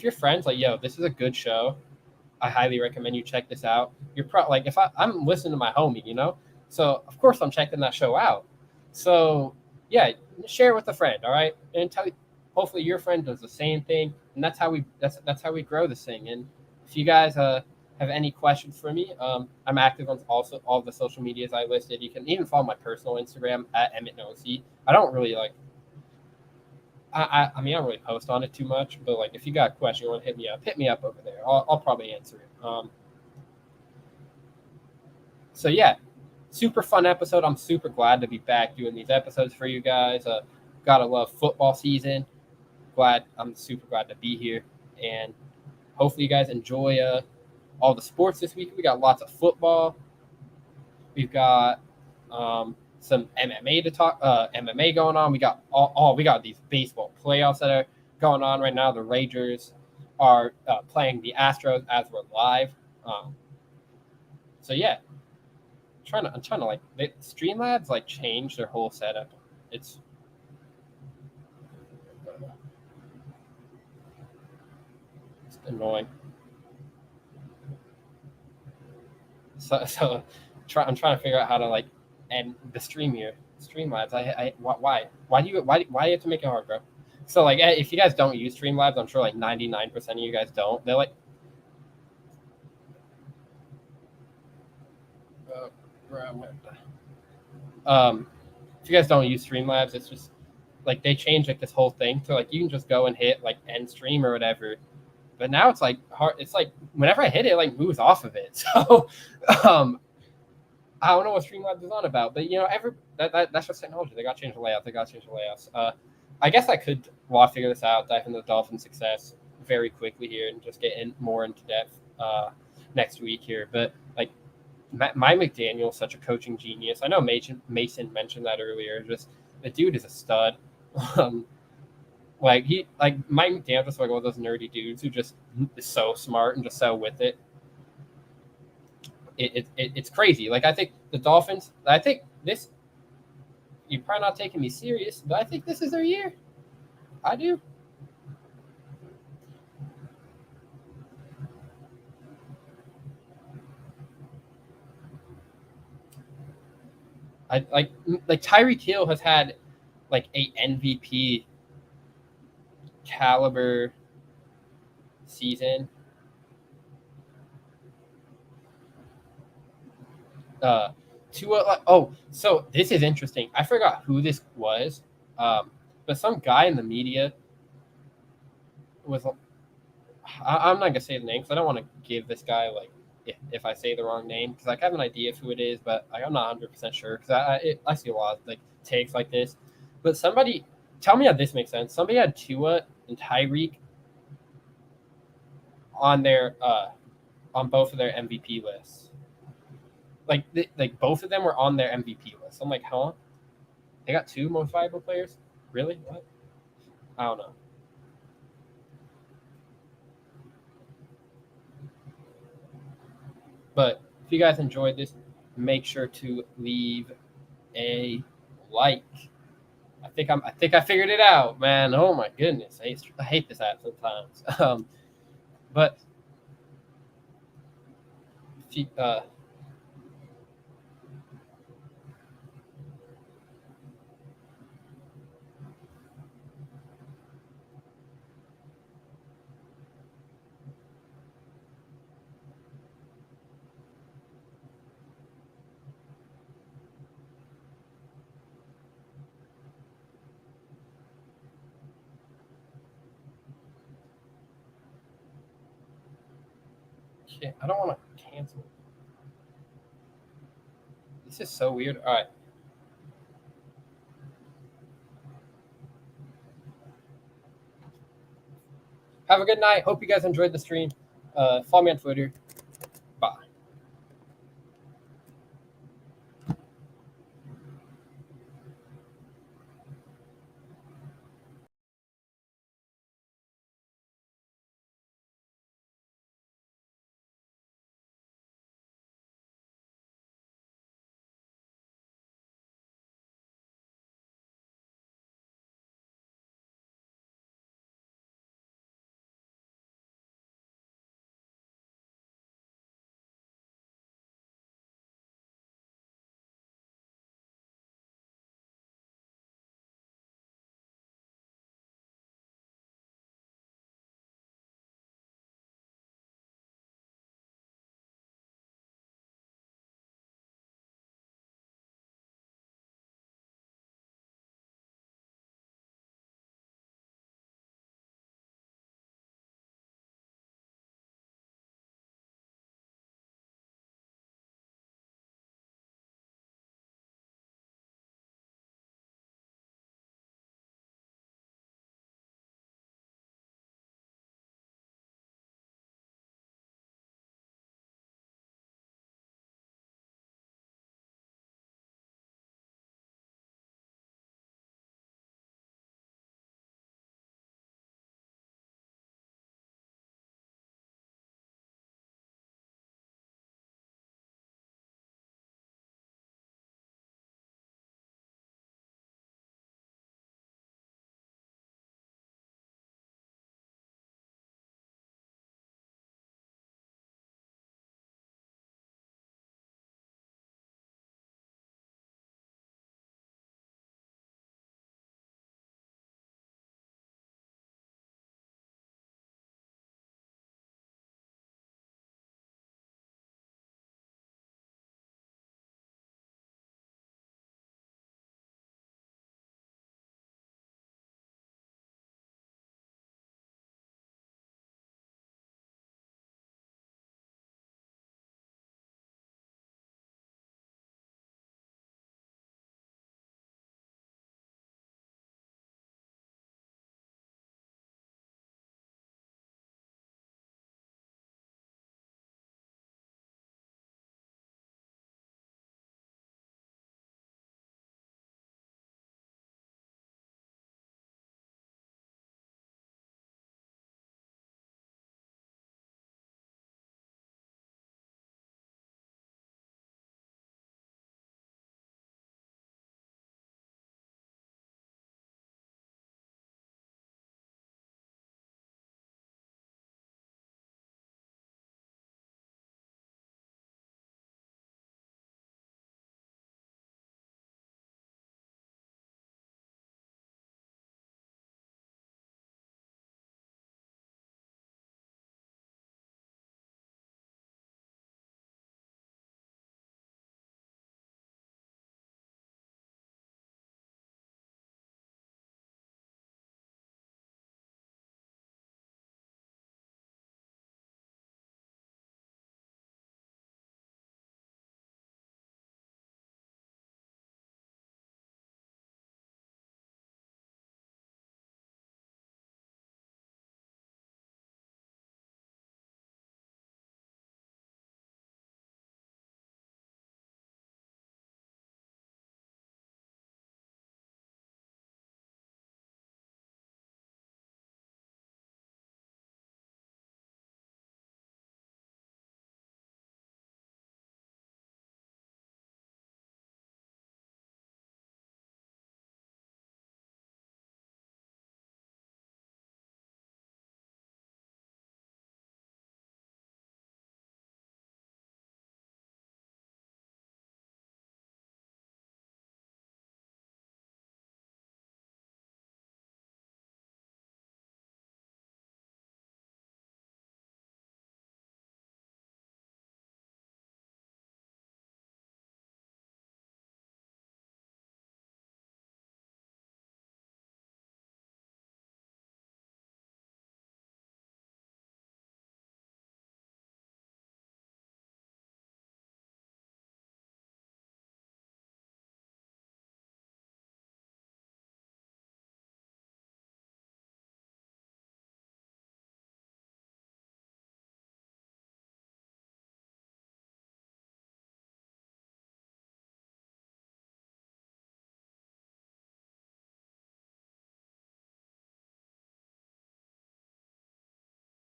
your friends like, yo, this is a good show, I highly recommend you check this out. You're like, if I'm listening to my homie, so of course I'm checking that show out. So yeah, share it with a friend, all right, and hopefully your friend does the same thing, and that's how we grow this thing. And if you guys have any questions for me, I'm active on also all the social medias I listed. You can even follow my personal Instagram at EmmettNoC. I don't really like. I mean, I don't really post on it too much, but like if you got a question, you want to hit me up over there. I'll probably answer it. So yeah, super fun episode. I'm super glad to be back doing these episodes for you guys. Gotta love football season. I'm super glad to be here, and hopefully you guys enjoy all the sports this week. We got lots of football. We've got some MMA to talk. MMA going on. We got we got these baseball playoffs that are going on right now. The Rangers are playing the Astros as we're live. So yeah, I'm trying to like Streamlabs like change their whole setup. It's annoying. So I'm trying to figure out how to like end the stream here. Streamlabs. Why do you have to make it hard, bro? So like if you guys don't use Streamlabs, I'm sure like 99% of you guys don't. They're like if you guys don't use Streamlabs, it's just like they changed like this whole thing to like you can just go and hit like end stream or whatever. But now it's like hard. It's like whenever I hit it, like moves off of it. So I don't know what Streamlabs is on about, but you know, that's just technology. They got to change the layout. They got to change the layouts. I guess I could figure this out, dive into the Dolphins' success very quickly here, and just get in more into depth next week here. But like, Mike McDaniel's such a coaching genius. I know Mason mentioned that earlier. Just the dude is a stud. Mike McDaniel's just like one of those nerdy dudes who just is so smart and just so with it. It's crazy. Like I think the Dolphins. I think this. You're probably not taking me serious, but I think this is their year. I do. I like Tyreek Hill has had like a MVP caliber season. So this is interesting. I forgot who this was, but some guy in the media was. I'm not gonna say the name because I don't want to give this guy like if I say the wrong name because like, I have an idea of who it is, but I'm not 100% sure because I see a lot of like takes like this. But somebody tell me how this makes sense. Somebody had Tua and Tyreek on their on both of their MVP lists. Like both of them were on their MVP list. I'm like, huh? They got two most valuable players? Really? What? I don't know. But if you guys enjoyed this, make sure to leave a like. I think I figured it out, man. Oh my goodness, I hate this app sometimes. But shit, I don't want to cancel. This is so weird. All right. Have a good night. Hope you guys enjoyed the stream. Follow me on Twitter